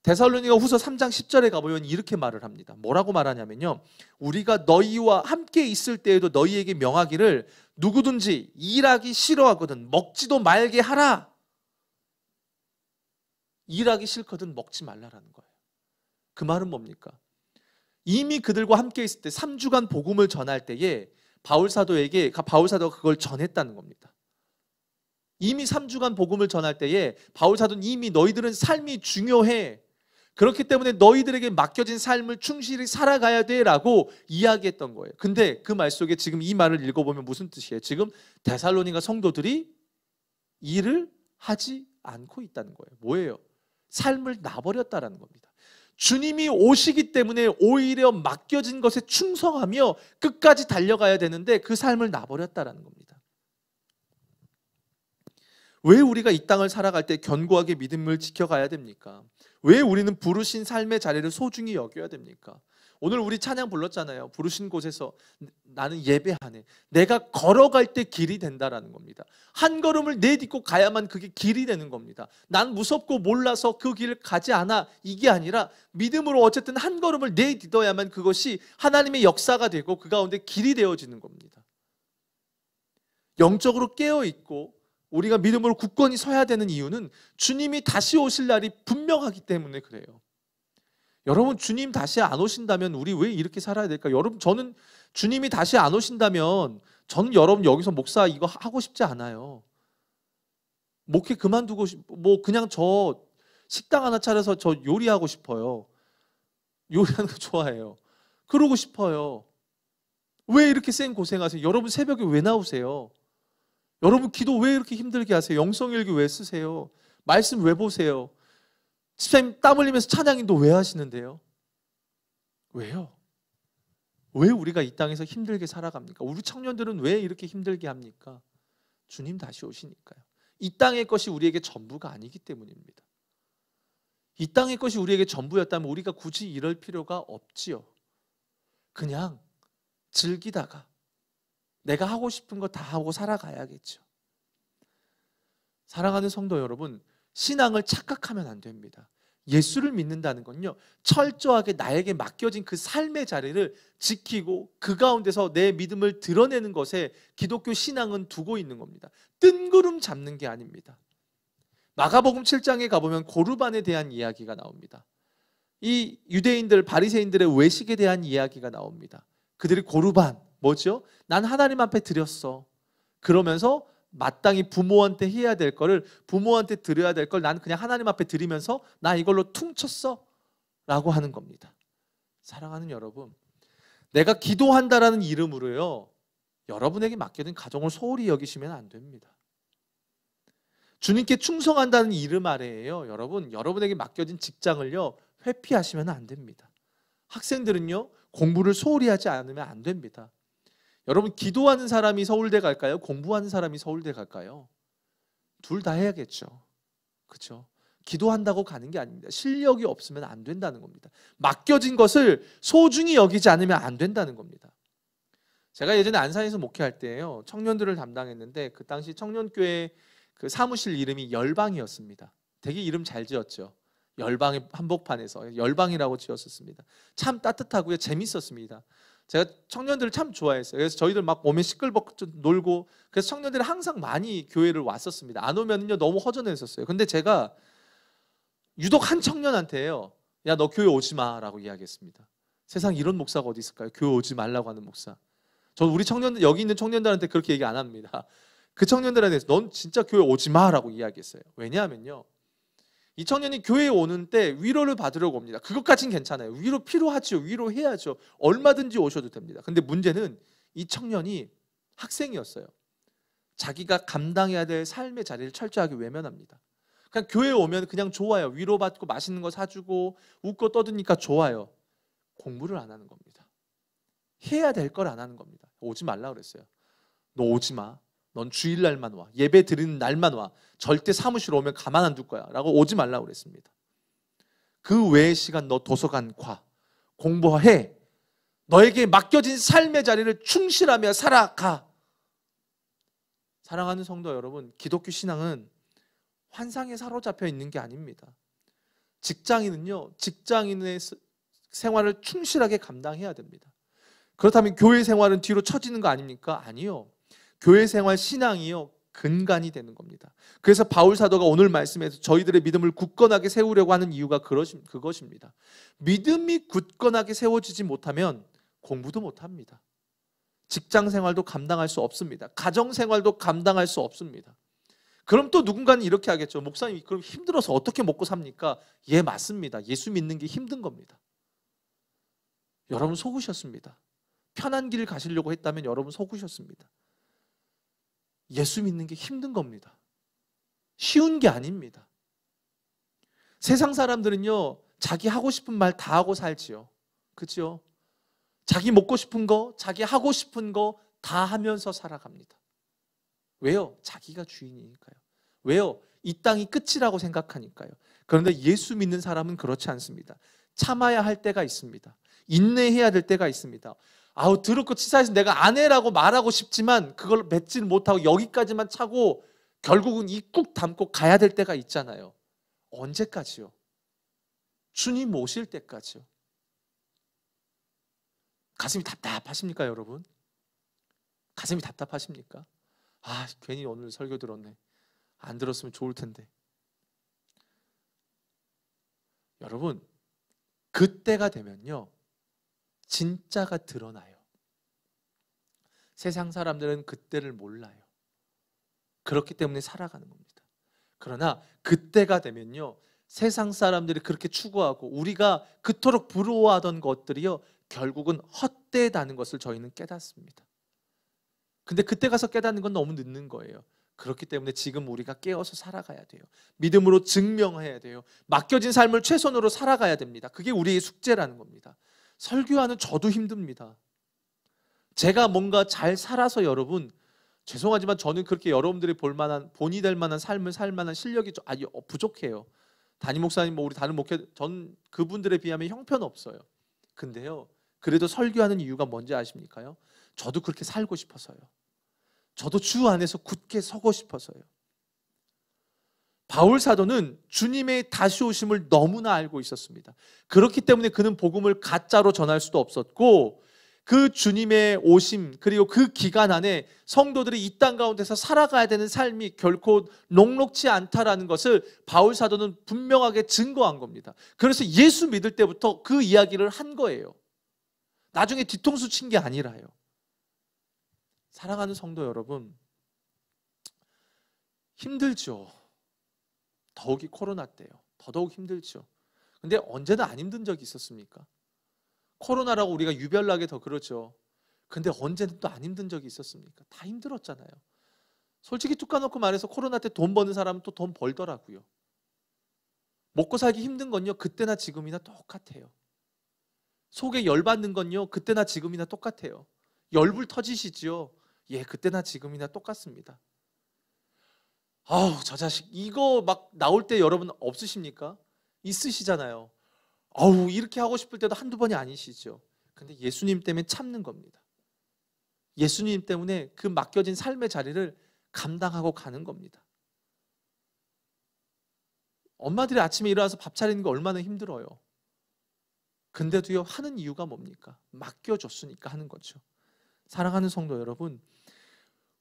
데살로니가 후서 3장 10절에 가보면 이렇게 말을 합니다. 뭐라고 말하냐면요, 우리가 너희와 함께 있을 때에도 너희에게 명하기를 누구든지 일하기 싫어하거든 먹지도 말게 하라. 일하기 싫거든 먹지 말라라는 거예요. 그 말은 뭡니까? 이미 그들과 함께 있을 때 3주간 복음을 전할 때에 바울 사도가 그걸 전했다는 겁니다. 이미 3주간 복음을 전할 때에 바울 사도는 이미 너희들은 삶이 중요해. 그렇기 때문에 너희들에게 맡겨진 삶을 충실히 살아가야 돼라고 이야기했던 거예요. 근데 그 말 속에 지금 이 말을 읽어보면 무슨 뜻이에요? 지금 데살로니가 성도들이 일을 하지 않고 있다는 거예요. 뭐예요? 삶을 놔버렸다라는 겁니다. 주님이 오시기 때문에 오히려 맡겨진 것에 충성하며 끝까지 달려가야 되는데 그 삶을 놔버렸다라는 겁니다. 왜 우리가 이 땅을 살아갈 때 견고하게 믿음을 지켜가야 됩니까? 왜 우리는 부르신 삶의 자리를 소중히 여겨야 됩니까? 오늘 우리 찬양 불렀잖아요. 부르신 곳에서 나는 예배하네. 내가 걸어갈 때 길이 된다라는 겁니다. 한 걸음을 내딛고 가야만 그게 길이 되는 겁니다. 난 무섭고 몰라서 그 길을 가지 않아, 이게 아니라 믿음으로 어쨌든 한 걸음을 내딛어야만 그것이 하나님의 역사가 되고 그 가운데 길이 되어지는 겁니다. 영적으로 깨어있고 우리가 믿음으로 굳건히 서야 되는 이유는 주님이 다시 오실 날이 분명하기 때문에 그래요. 여러분, 주님 다시 안 오신다면 우리 왜 이렇게 살아야 될까? 여러분, 저는 주님이 다시 안 오신다면 저는 여러분 여기서 목사 이거 하고 싶지 않아요. 목회 그만두고 그냥 저 식당 하나 차려서 저 요리하고 싶어요. 요리하는 거 좋아해요. 그러고 싶어요. 왜 이렇게 쌩 고생하세요? 여러분 새벽에 왜 나오세요? 여러분 기도 왜 이렇게 힘들게 하세요? 영성일기 왜 쓰세요? 말씀 왜 보세요? 집사님 땀 흘리면서 찬양인도 왜 하시는데요? 왜요? 왜 우리가 이 땅에서 힘들게 살아갑니까? 우리 청년들은 왜 이렇게 힘들게 합니까? 주님 다시 오시니까요. 이 땅의 것이 우리에게 전부가 아니기 때문입니다. 이 땅의 것이 우리에게 전부였다면 우리가 굳이 이럴 필요가 없지요. 그냥 즐기다가 내가 하고 싶은 거 다 하고 살아가야겠죠. 사랑하는 성도 여러분, 신앙을 착각하면 안 됩니다. 예수를 믿는다는 건요, 철저하게 나에게 맡겨진 그 삶의 자리를 지키고 그 가운데서 내 믿음을 드러내는 것에 기독교 신앙은 두고 있는 겁니다. 뜬구름 잡는 게 아닙니다. 마가복음 7장에 가보면 고르반에 대한 이야기가 나옵니다. 이 유대인들, 바리새인들의 외식에 대한 이야기가 나옵니다. 그들이 고르반, 뭐죠? 난 하나님 앞에 드렸어. 그러면서 마땅히 부모한테 해야 될 거를, 부모한테 드려야 될 걸 난 그냥 하나님 앞에 드리면서 나 이걸로 퉁쳤어 라고 하는 겁니다. 사랑하는 여러분, 내가 기도한다라는 이름으로요, 여러분에게 맡겨진 가정을 소홀히 여기시면 안 됩니다. 주님께 충성한다는 이름 아래에요, 여러분에게 맡겨진 직장을요 회피하시면 안 됩니다. 학생들은요 공부를 소홀히 하지 않으면 안 됩니다. 여러분, 기도하는 사람이 서울대 갈까요? 공부하는 사람이 서울대 갈까요? 둘 다 해야겠죠. 그렇죠? 기도한다고 가는 게 아닙니다. 실력이 없으면 안 된다는 겁니다. 맡겨진 것을 소중히 여기지 않으면 안 된다는 겁니다. 제가 예전에 안산에서 목회할 때요, 청년들을 담당했는데 그 당시 청년교회 그 사무실 이름이 열방이었습니다. 되게 이름 잘 지었죠. 열방의 한복판에서 열방이라고 지었었습니다. 참 따뜻하고요, 재밌었습니다. 제가 청년들을 참 좋아했어요. 그래서 저희들 막 오면 시끌벅 놀고, 그래서 청년들이 항상 많이 교회를 왔었습니다. 안 오면요 너무 허전했었어요. 근데 제가 유독 한 청년한테요, 야 너 교회 오지 마라고 이야기했습니다. 세상 이런 목사가 어디 있을까요? 교회 오지 말라고 하는 목사. 저 우리 청년들, 여기 있는 청년들한테 그렇게 얘기 안 합니다. 그 청년들한테 넌 진짜 교회 오지 마라고 이야기했어요. 왜냐하면요, 이 청년이 교회에 오는 때 위로를 받으려고 옵니다. 그것까진 괜찮아요. 위로 필요하죠. 위로해야죠. 얼마든지 오셔도 됩니다. 근데 문제는 이 청년이 학생이었어요. 자기가 감당해야 될 삶의 자리를 철저하게 외면합니다. 그냥 교회에 오면 그냥 좋아요. 위로받고 맛있는 거 사주고 웃고 떠드니까 좋아요. 공부를 안 하는 겁니다. 해야 될 걸 안 하는 겁니다. 오지 말라 그랬어요. 너 오지 마. 넌 주일날만 와. 예배 드리는 날만 와. 절대 사무실 오면 가만 안 둘 거야 라고 오지 말라고 그랬습니다. 그 외의 시간 너 도서관 가. 공부해. 너에게 맡겨진 삶의 자리를 충실하며 살아가. 사랑하는 성도 여러분, 기독교 신앙은 환상에 사로잡혀 있는 게 아닙니다. 직장인은요, 직장인의 생활을 충실하게 감당해야 됩니다. 그렇다면 교회 생활은 뒤로 처지는 거 아닙니까? 아니요. 교회 생활 신앙이요 근간이 되는 겁니다. 그래서 바울 사도가 오늘 말씀에서 저희들의 믿음을 굳건하게 세우려고 하는 이유가 그것입니다. 믿음이 굳건하게 세워지지 못하면 공부도 못합니다. 직장 생활도 감당할 수 없습니다. 가정 생활도 감당할 수 없습니다. 그럼 또 누군가는 이렇게 하겠죠. 목사님, 그럼 힘들어서 어떻게 먹고 삽니까? 예, 맞습니다. 예수 믿는 게 힘든 겁니다. 여러분 속으셨습니다. 편한 길 가시려고 했다면 여러분 속으셨습니다. 예수 믿는 게 힘든 겁니다. 쉬운 게 아닙니다. 세상 사람들은요, 자기 하고 싶은 말 다 하고 살지요. 그렇죠? 자기 먹고 싶은 거, 자기 하고 싶은 거 다 하면서 살아갑니다. 왜요? 자기가 주인이니까요. 왜요? 이 땅이 끝이라고 생각하니까요. 그런데 예수 믿는 사람은 그렇지 않습니다. 참아야 할 때가 있습니다. 인내해야 될 때가 있습니다. 아우 더럽고 치사해서 내가 안 해라고 말하고 싶지만 그걸 맺지는 못하고 여기까지만 차고 결국은 이 꾹 담고 가야 될 때가 있잖아요. 언제까지요? 주님 오실 때까지요. 가슴이 답답하십니까, 여러분? 가슴이 답답하십니까? 아, 괜히 오늘 설교 들었네. 안 들었으면 좋을 텐데. 여러분, 그때가 되면요, 진짜가 드러나요. 세상 사람들은 그때를 몰라요. 그렇기 때문에 살아가는 겁니다. 그러나 그때가 되면요, 세상 사람들이 그렇게 추구하고 우리가 그토록 부러워하던 것들이요, 결국은 헛되다는 것을 저희는 깨닫습니다. 근데 그때 가서 깨닫는 건 너무 늦는 거예요. 그렇기 때문에 지금 우리가 깨어서 살아가야 돼요. 믿음으로 증명해야 돼요. 맡겨진 삶을 최선으로 살아가야 됩니다. 그게 우리의 숙제라는 겁니다. 설교하는 저도 힘듭니다. 제가 뭔가 잘 살아서 여러분, 죄송하지만 저는 그렇게 여러분들이 볼 만한, 본이 될 만한 삶을 살 만한 실력이 부족해요. 담임 목사님, 우리 다른 목회, 전 그분들에 비하면 형편없어요. 근데요, 그래도 설교하는 이유가 뭔지 아십니까요? 저도 그렇게 살고 싶어서요. 저도 주 안에서 굳게 서고 싶어서요. 바울 사도는 주님의 다시 오심을 너무나 알고 있었습니다. 그렇기 때문에 그는 복음을 가짜로 전할 수도 없었고, 그 주님의 오심 그리고 그 기간 안에 성도들이 이 땅 가운데서 살아가야 되는 삶이 결코 녹록지 않다라는 것을 바울 사도는 분명하게 증거한 겁니다. 그래서 예수 믿을 때부터 그 이야기를 한 거예요. 나중에 뒤통수 친 게 아니라요. 사랑하는 성도 여러분, 힘들죠. 더욱이 코로나 때요. 더더욱 힘들죠. 근데 언제나 안 힘든 적이 있었습니까? 코로나라고 우리가 유별나게 더 그러죠. 근데 언제는 또 안 힘든 적이 있었습니까? 다 힘들었잖아요. 솔직히 뚝 까놓고 말해서 코로나 때 돈 버는 사람은 또 돈 벌더라고요. 먹고 살기 힘든 건요, 그때나 지금이나 똑같아요. 속에 열받는 건요, 그때나 지금이나 똑같아요. 열불 터지시지요? 예, 그때나 지금이나 똑같습니다. 아우, 저 자식 이거 막 나올 때 여러분 없으십니까? 있으시잖아요. 아우, 이렇게 하고 싶을 때도 한두 번이 아니시죠. 근데 예수님 때문에 참는 겁니다. 예수님 때문에 그 맡겨진 삶의 자리를 감당하고 가는 겁니다. 엄마들이 아침에 일어나서 밥 차리는 거 얼마나 힘들어요. 근데도요, 하는 이유가 뭡니까? 맡겨줬으니까 하는 거죠. 사랑하는 성도 여러분,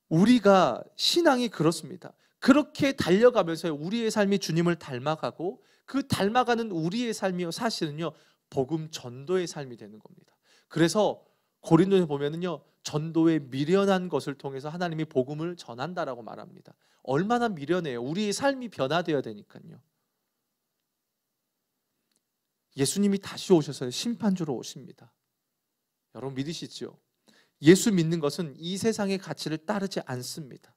우리가 신앙이 그렇습니다. 그렇게 달려가면서 우리의 삶이 주님을 닮아가고 그 닮아가는 우리의 삶이요, 사실은요, 복음 전도의 삶이 되는 겁니다. 그래서 고린도에 보면은요, 전도의 미련한 것을 통해서 하나님이 복음을 전한다라고 말합니다. 얼마나 미련해요. 우리의 삶이 변화되어야 되니까요. 예수님이 다시 오셔서 심판주로 오십니다. 여러분 믿으시죠? 예수 믿는 것은 이 세상의 가치를 따르지 않습니다.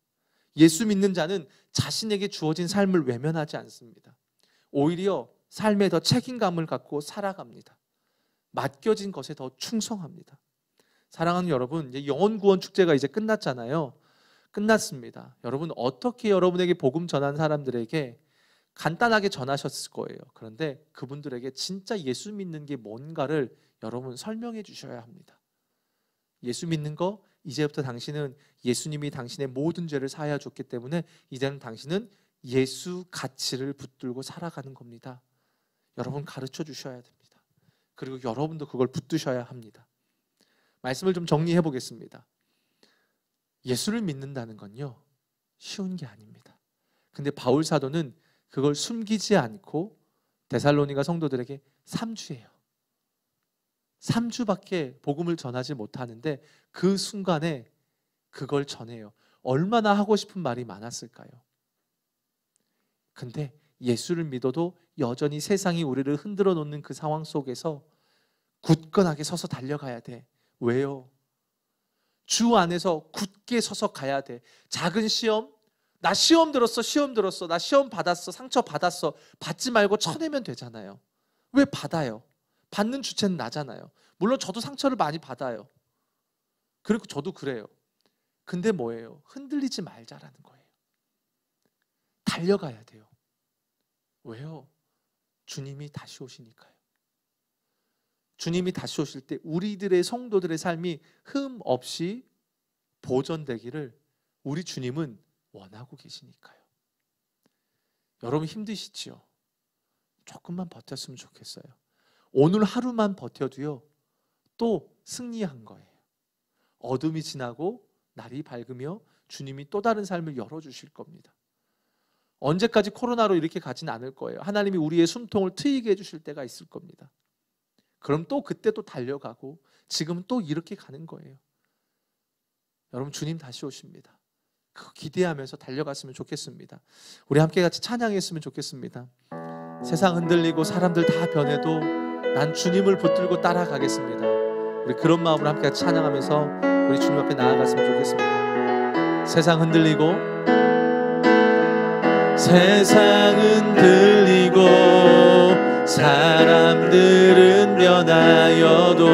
예수 믿는 자는 자신에게 주어진 삶을 외면하지 않습니다. 오히려 삶에 더 책임감을 갖고 살아갑니다. 맡겨진 것에 더 충성합니다. 사랑하는 여러분, 이제 영혼 구원 축제가 이제 끝났잖아요. 끝났습니다. 여러분, 어떻게 여러분에게 복음 전한 사람들에게 간단하게 전하셨을 거예요. 그런데 그분들에게 진짜 예수 믿는 게 뭔가를 여러분 설명해 주셔야 합니다. 예수 믿는 거, 이제부터 당신은 예수님이 당신의 모든 죄를 사하여 줬기 때문에 이제는 당신은 예수 가치를 붙들고 살아가는 겁니다. 여러분 가르쳐 주셔야 됩니다. 그리고 여러분도 그걸 붙드셔야 합니다. 말씀을 좀 정리해 보겠습니다. 예수를 믿는다는 건요, 쉬운 게 아닙니다. 근데 바울 사도는 그걸 숨기지 않고 데살로니가 성도들에게 3주예요. 3주밖에 복음을 전하지 못하는데 그 순간에 그걸 전해요. 얼마나 하고 싶은 말이 많았을까요? 근데 예수를 믿어도 여전히 세상이 우리를 흔들어 놓는 그 상황 속에서 굳건하게 서서 달려가야 돼. 왜요? 주 안에서 굳게 서서 가야 돼. 작은 시험, 나 시험 들었어, 나 시험 받았어, 상처 받았어, 받지 말고 쳐내면 되잖아요. 왜 받아요? 받는 주체는 나잖아요. 물론 저도 상처를 많이 받아요. 그리고 저도 그래요. 근데 뭐예요? 흔들리지 말자라는 거예요. 달려가야 돼요. 왜요? 주님이 다시 오시니까요. 주님이 다시 오실 때 우리들의 성도들의 삶이 흠 없이 보존되기를 우리 주님은 원하고 계시니까요. 여러분 힘드시지요? 조금만 버텼으면 좋겠어요. 오늘 하루만 버텨도요, 또 승리한 거예요. 어둠이 지나고 날이 밝으며 주님이 또 다른 삶을 열어주실 겁니다. 언제까지 코로나로 이렇게 가진 않을 거예요. 하나님이 우리의 숨통을 트이게 해주실 때가 있을 겁니다. 그럼 또 그때 또 달려가고 지금은 또 이렇게 가는 거예요. 여러분 주님 다시 오십니다. 그 기대하면서 달려갔으면 좋겠습니다. 우리 함께 같이 찬양했으면 좋겠습니다. 세상 흔들리고 사람들 다 변해도 난 주님을 붙들고 따라가겠습니다. 우리 그런 마음으로 함께 같이 찬양하면서 우리 주님 앞에 나아갔으면 좋겠습니다. 세상 흔들리고 사람들은 변하여도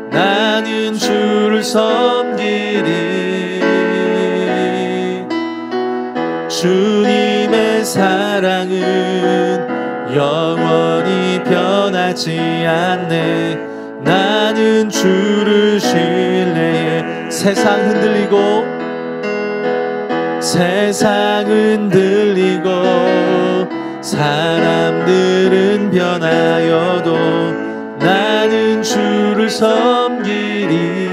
나는 주를 섬기리. 주님의 사랑은 영원히 변하지 않네. 나는 주를 신뢰해. 세상 흔들리고 사람들은 변하여도 나는 주를 섬기리.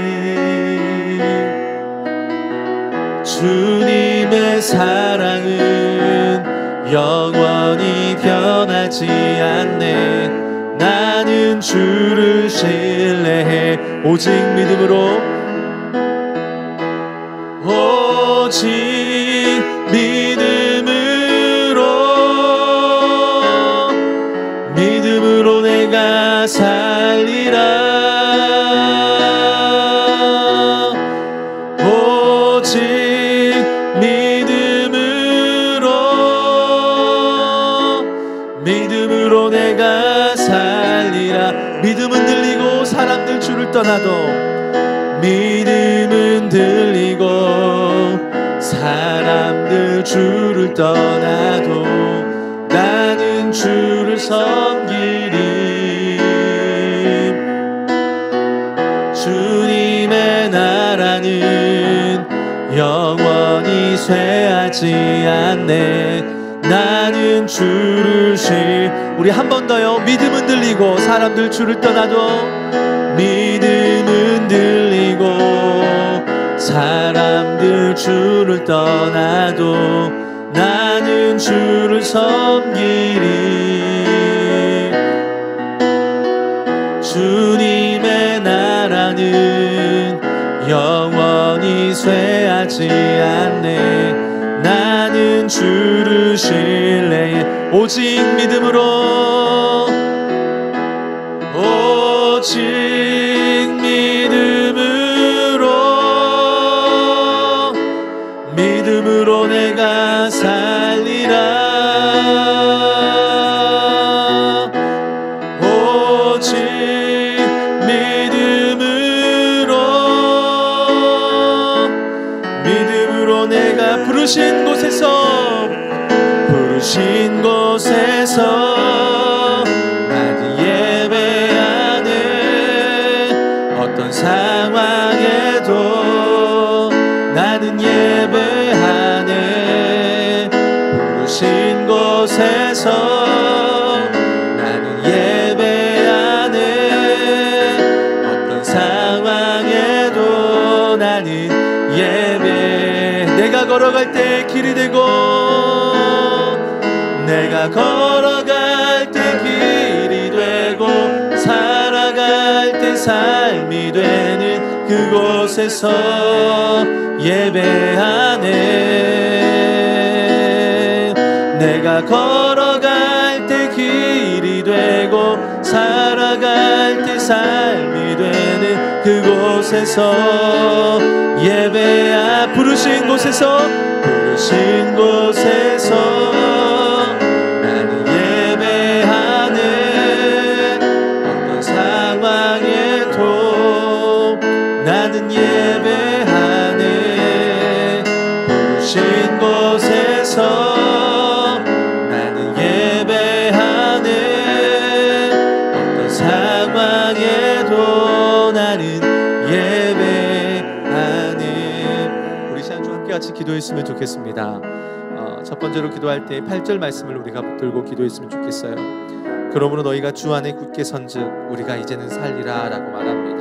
주님의 사랑은 영원히 변하지 않네. 나는 주를 신뢰해. 오직 믿음으로 내가 살리라. 오직 믿음으로 내가 살리라. 믿음은 들리고 사람들 주를 떠나도, 믿음은 들리고 사람들 주를 떠나도 나는 주를 섬기리. 주님의 나라는 영원히 쇠하지 않네. 나는 주를 우리 한 번 더요. 믿음은 들리고 사람들 주를 떠나도, 믿음은 들리고 사람들 주를 떠나도 나는 주를 섬기리. 주님의 나라는 영원히 쇠하지 않네. 나는 주를 신뢰해. 오직 믿음으로 내가 살리라. 오직 믿음으로 내가 부르신 곳에서 나는 예배하네. 어떤 상황에도 나는 예배하네. 부르신 곳에서 나는 예배하네. 어떤 상황에도 나는 예배. 내가 걸어갈 때 길이 되고, 내가 걸어갈 때 길이 되고 살아갈 때 삶이 되는 그곳에서 예배하네. 내가 걸어갈 때 길이 되고 살아갈 때 삶이 되는 그곳에서 예배하. 부르신 곳에서 나는 예배하네. 어떤 상황에도 나는 예배하네. 부르신 곳에서 나는 예배하네. 어떤 상황에 기도했으면 좋겠습니다. 첫 번째로 기도할 때 8절 말씀을 우리가 붙들고 기도했으면 좋겠어요. 그러므로 너희가 주 안에 굳게 선즉 우리가 이제는 살리라 라고 말합니다.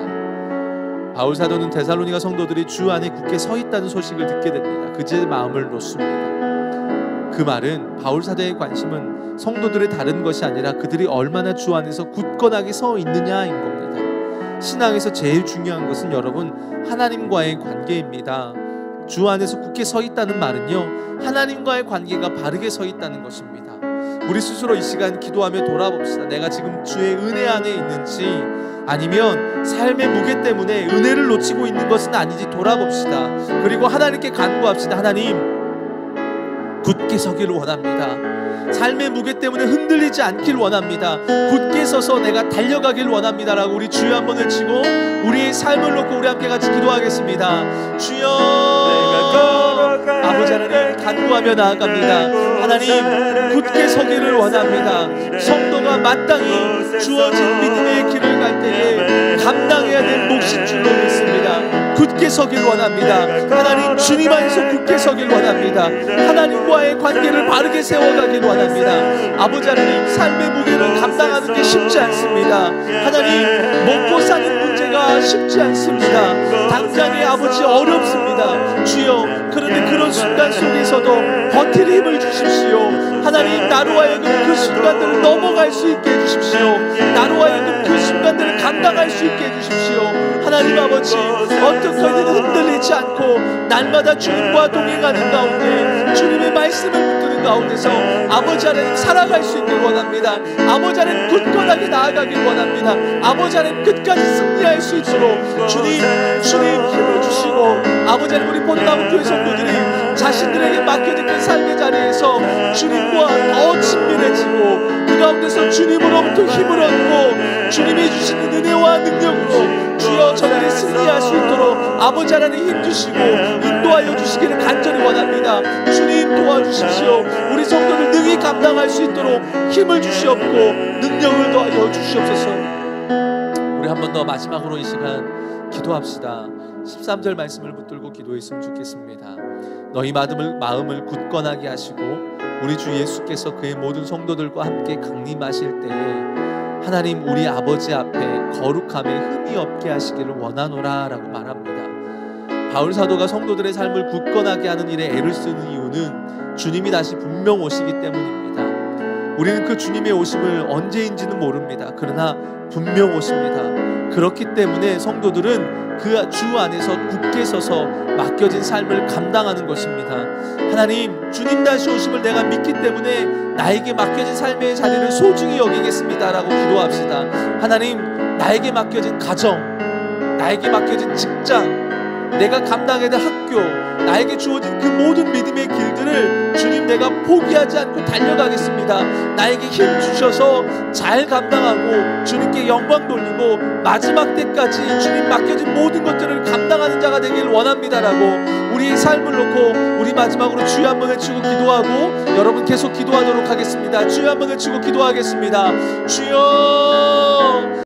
바울 사도는 데살로니가 성도들이 주 안에 굳게 서 있다는 소식을 듣게 됩니다. 그제 마음을 놓습니다. 그 말은 바울 사도의 관심은 성도들의 다른 것이 아니라 그들이 얼마나 주 안에서 굳건하게 서 있느냐인 겁니다. 신앙에서 제일 중요한 것은 여러분 하나님과의 관계입니다. 주 안에서 굳게 서 있다는 말은요, 하나님과의 관계가 바르게 서 있다는 것입니다. 우리 스스로 이 시간 기도하며 돌아봅시다. 내가 지금 주의 은혜 안에 있는지, 아니면 삶의 무게 때문에 은혜를 놓치고 있는 것은 아닌지 돌아봅시다. 그리고 하나님께 간구합시다. 하나님, 굳게 서기를 원합니다. 삶의 무게 때문에 흔들리지 않길 원합니다. 굳게 서서 내가 달려가길 원합니다 라고 우리 주여 한번 외치고 우리의 삶을 놓고 우리 함께 같이 기도하겠습니다. 주여, 아버지 하나님, 간구하며 나아갑니다. 하나님, 굳게 서기를 원합니다. 성도가 마땅히 주어진 믿음의 길을 갈 때에 감당해야 될 몫인 줄로 믿습니다. 굳게 서길 원합니다. 하나님, 주님 안에서 굳게 서길 원합니다. 하나님과의 관계를 바르게 세워가길 원합니다. 아버지 하나님, 삶의 무게를 감당하는 게 쉽지 않습니다. 하나님, 먹고 사는 문제가 쉽지 않습니다. 당장에 아버지 어렵습니다. 주여, 그런데 그런 순간 속에서도 버틸 힘을 주십시오. 하나님, 나로 하여금 그 순간들을 넘어갈 수 있게 해주십시오. 나로 하여금 그 순간들을 감당할 수 있게 해주십시오. 하나님 아버지, 어떻게든 흔들리지 않고 날마다 주님과 동행하는 가운데, 주님의 말씀을 붙드는 가운데서 아버지 하나님 살아갈 수 있길 원합니다. 아버지 하나님 굳건하게 나아가길 원합니다. 아버지 하나님 끝까지 승리할 수 있도록 주님 힘을 주시고, 아버지 하나님 우리 보도나무 교회 성도들이 자신들에게 맡겨진 그 삶의 자리에서 주님과 더 친밀해지고 그 가운데서 주님으로부터 힘을 얻고 주님이 주시는 은혜와 능력으로 주여 저들이 승리할 수 있도록 아버지 하나님 힘주시고 인도하여 주시기를 간절히 원합니다. 주님 도와주십시오. 우리 성도를 능히 감당할 수 있도록 힘을 주시옵고 능력을 더하여 주시옵소서. 우리 한 번 더 마지막으로 이 시간 기도합시다. 13절 말씀을 붙들고 기도했으면 좋겠습니다. 너희 마음을 굳건하게 하시고 우리 주 예수께서 그의 모든 성도들과 함께 강림하실 때에 하나님 우리 아버지 앞에 거룩함에 흠이 없게 하시기를 원하노라 라고 말합니다. 바울 사도가 성도들의 삶을 굳건하게 하는 일에 애를 쓰는 이유는 주님이 다시 분명 오시기 때문입니다. 우리는 그 주님의 오심을 언제인지는 모릅니다. 그러나 분명 오십니다. 그렇기 때문에 성도들은 그 주 안에서 굳게 서서 맡겨진 삶을 감당하는 것입니다. 하나님, 주님 다시 오심을 내가 믿기 때문에 나에게 맡겨진 삶의 자리를 소중히 여기겠습니다 라고 기도합시다. 하나님, 나에게 맡겨진 가정, 나에게 맡겨진 직장, 내가 감당해야 될 학교, 나에게 주어진 그 모든 믿음의 길들을 주님 내가 포기하지 않고 달려가겠습니다. 나에게 힘 주셔서 잘 감당하고 주님께 영광 돌리고 마지막 때까지 주님 맡겨진 모든 것들을 감당하는 자가 되길 원합니다라고 우리의 삶을 놓고 우리 마지막으로 주여 한번 외치고 기도하고 여러분 계속 기도하도록 하겠습니다. 주여 한번 외치고 기도하겠습니다. 주여.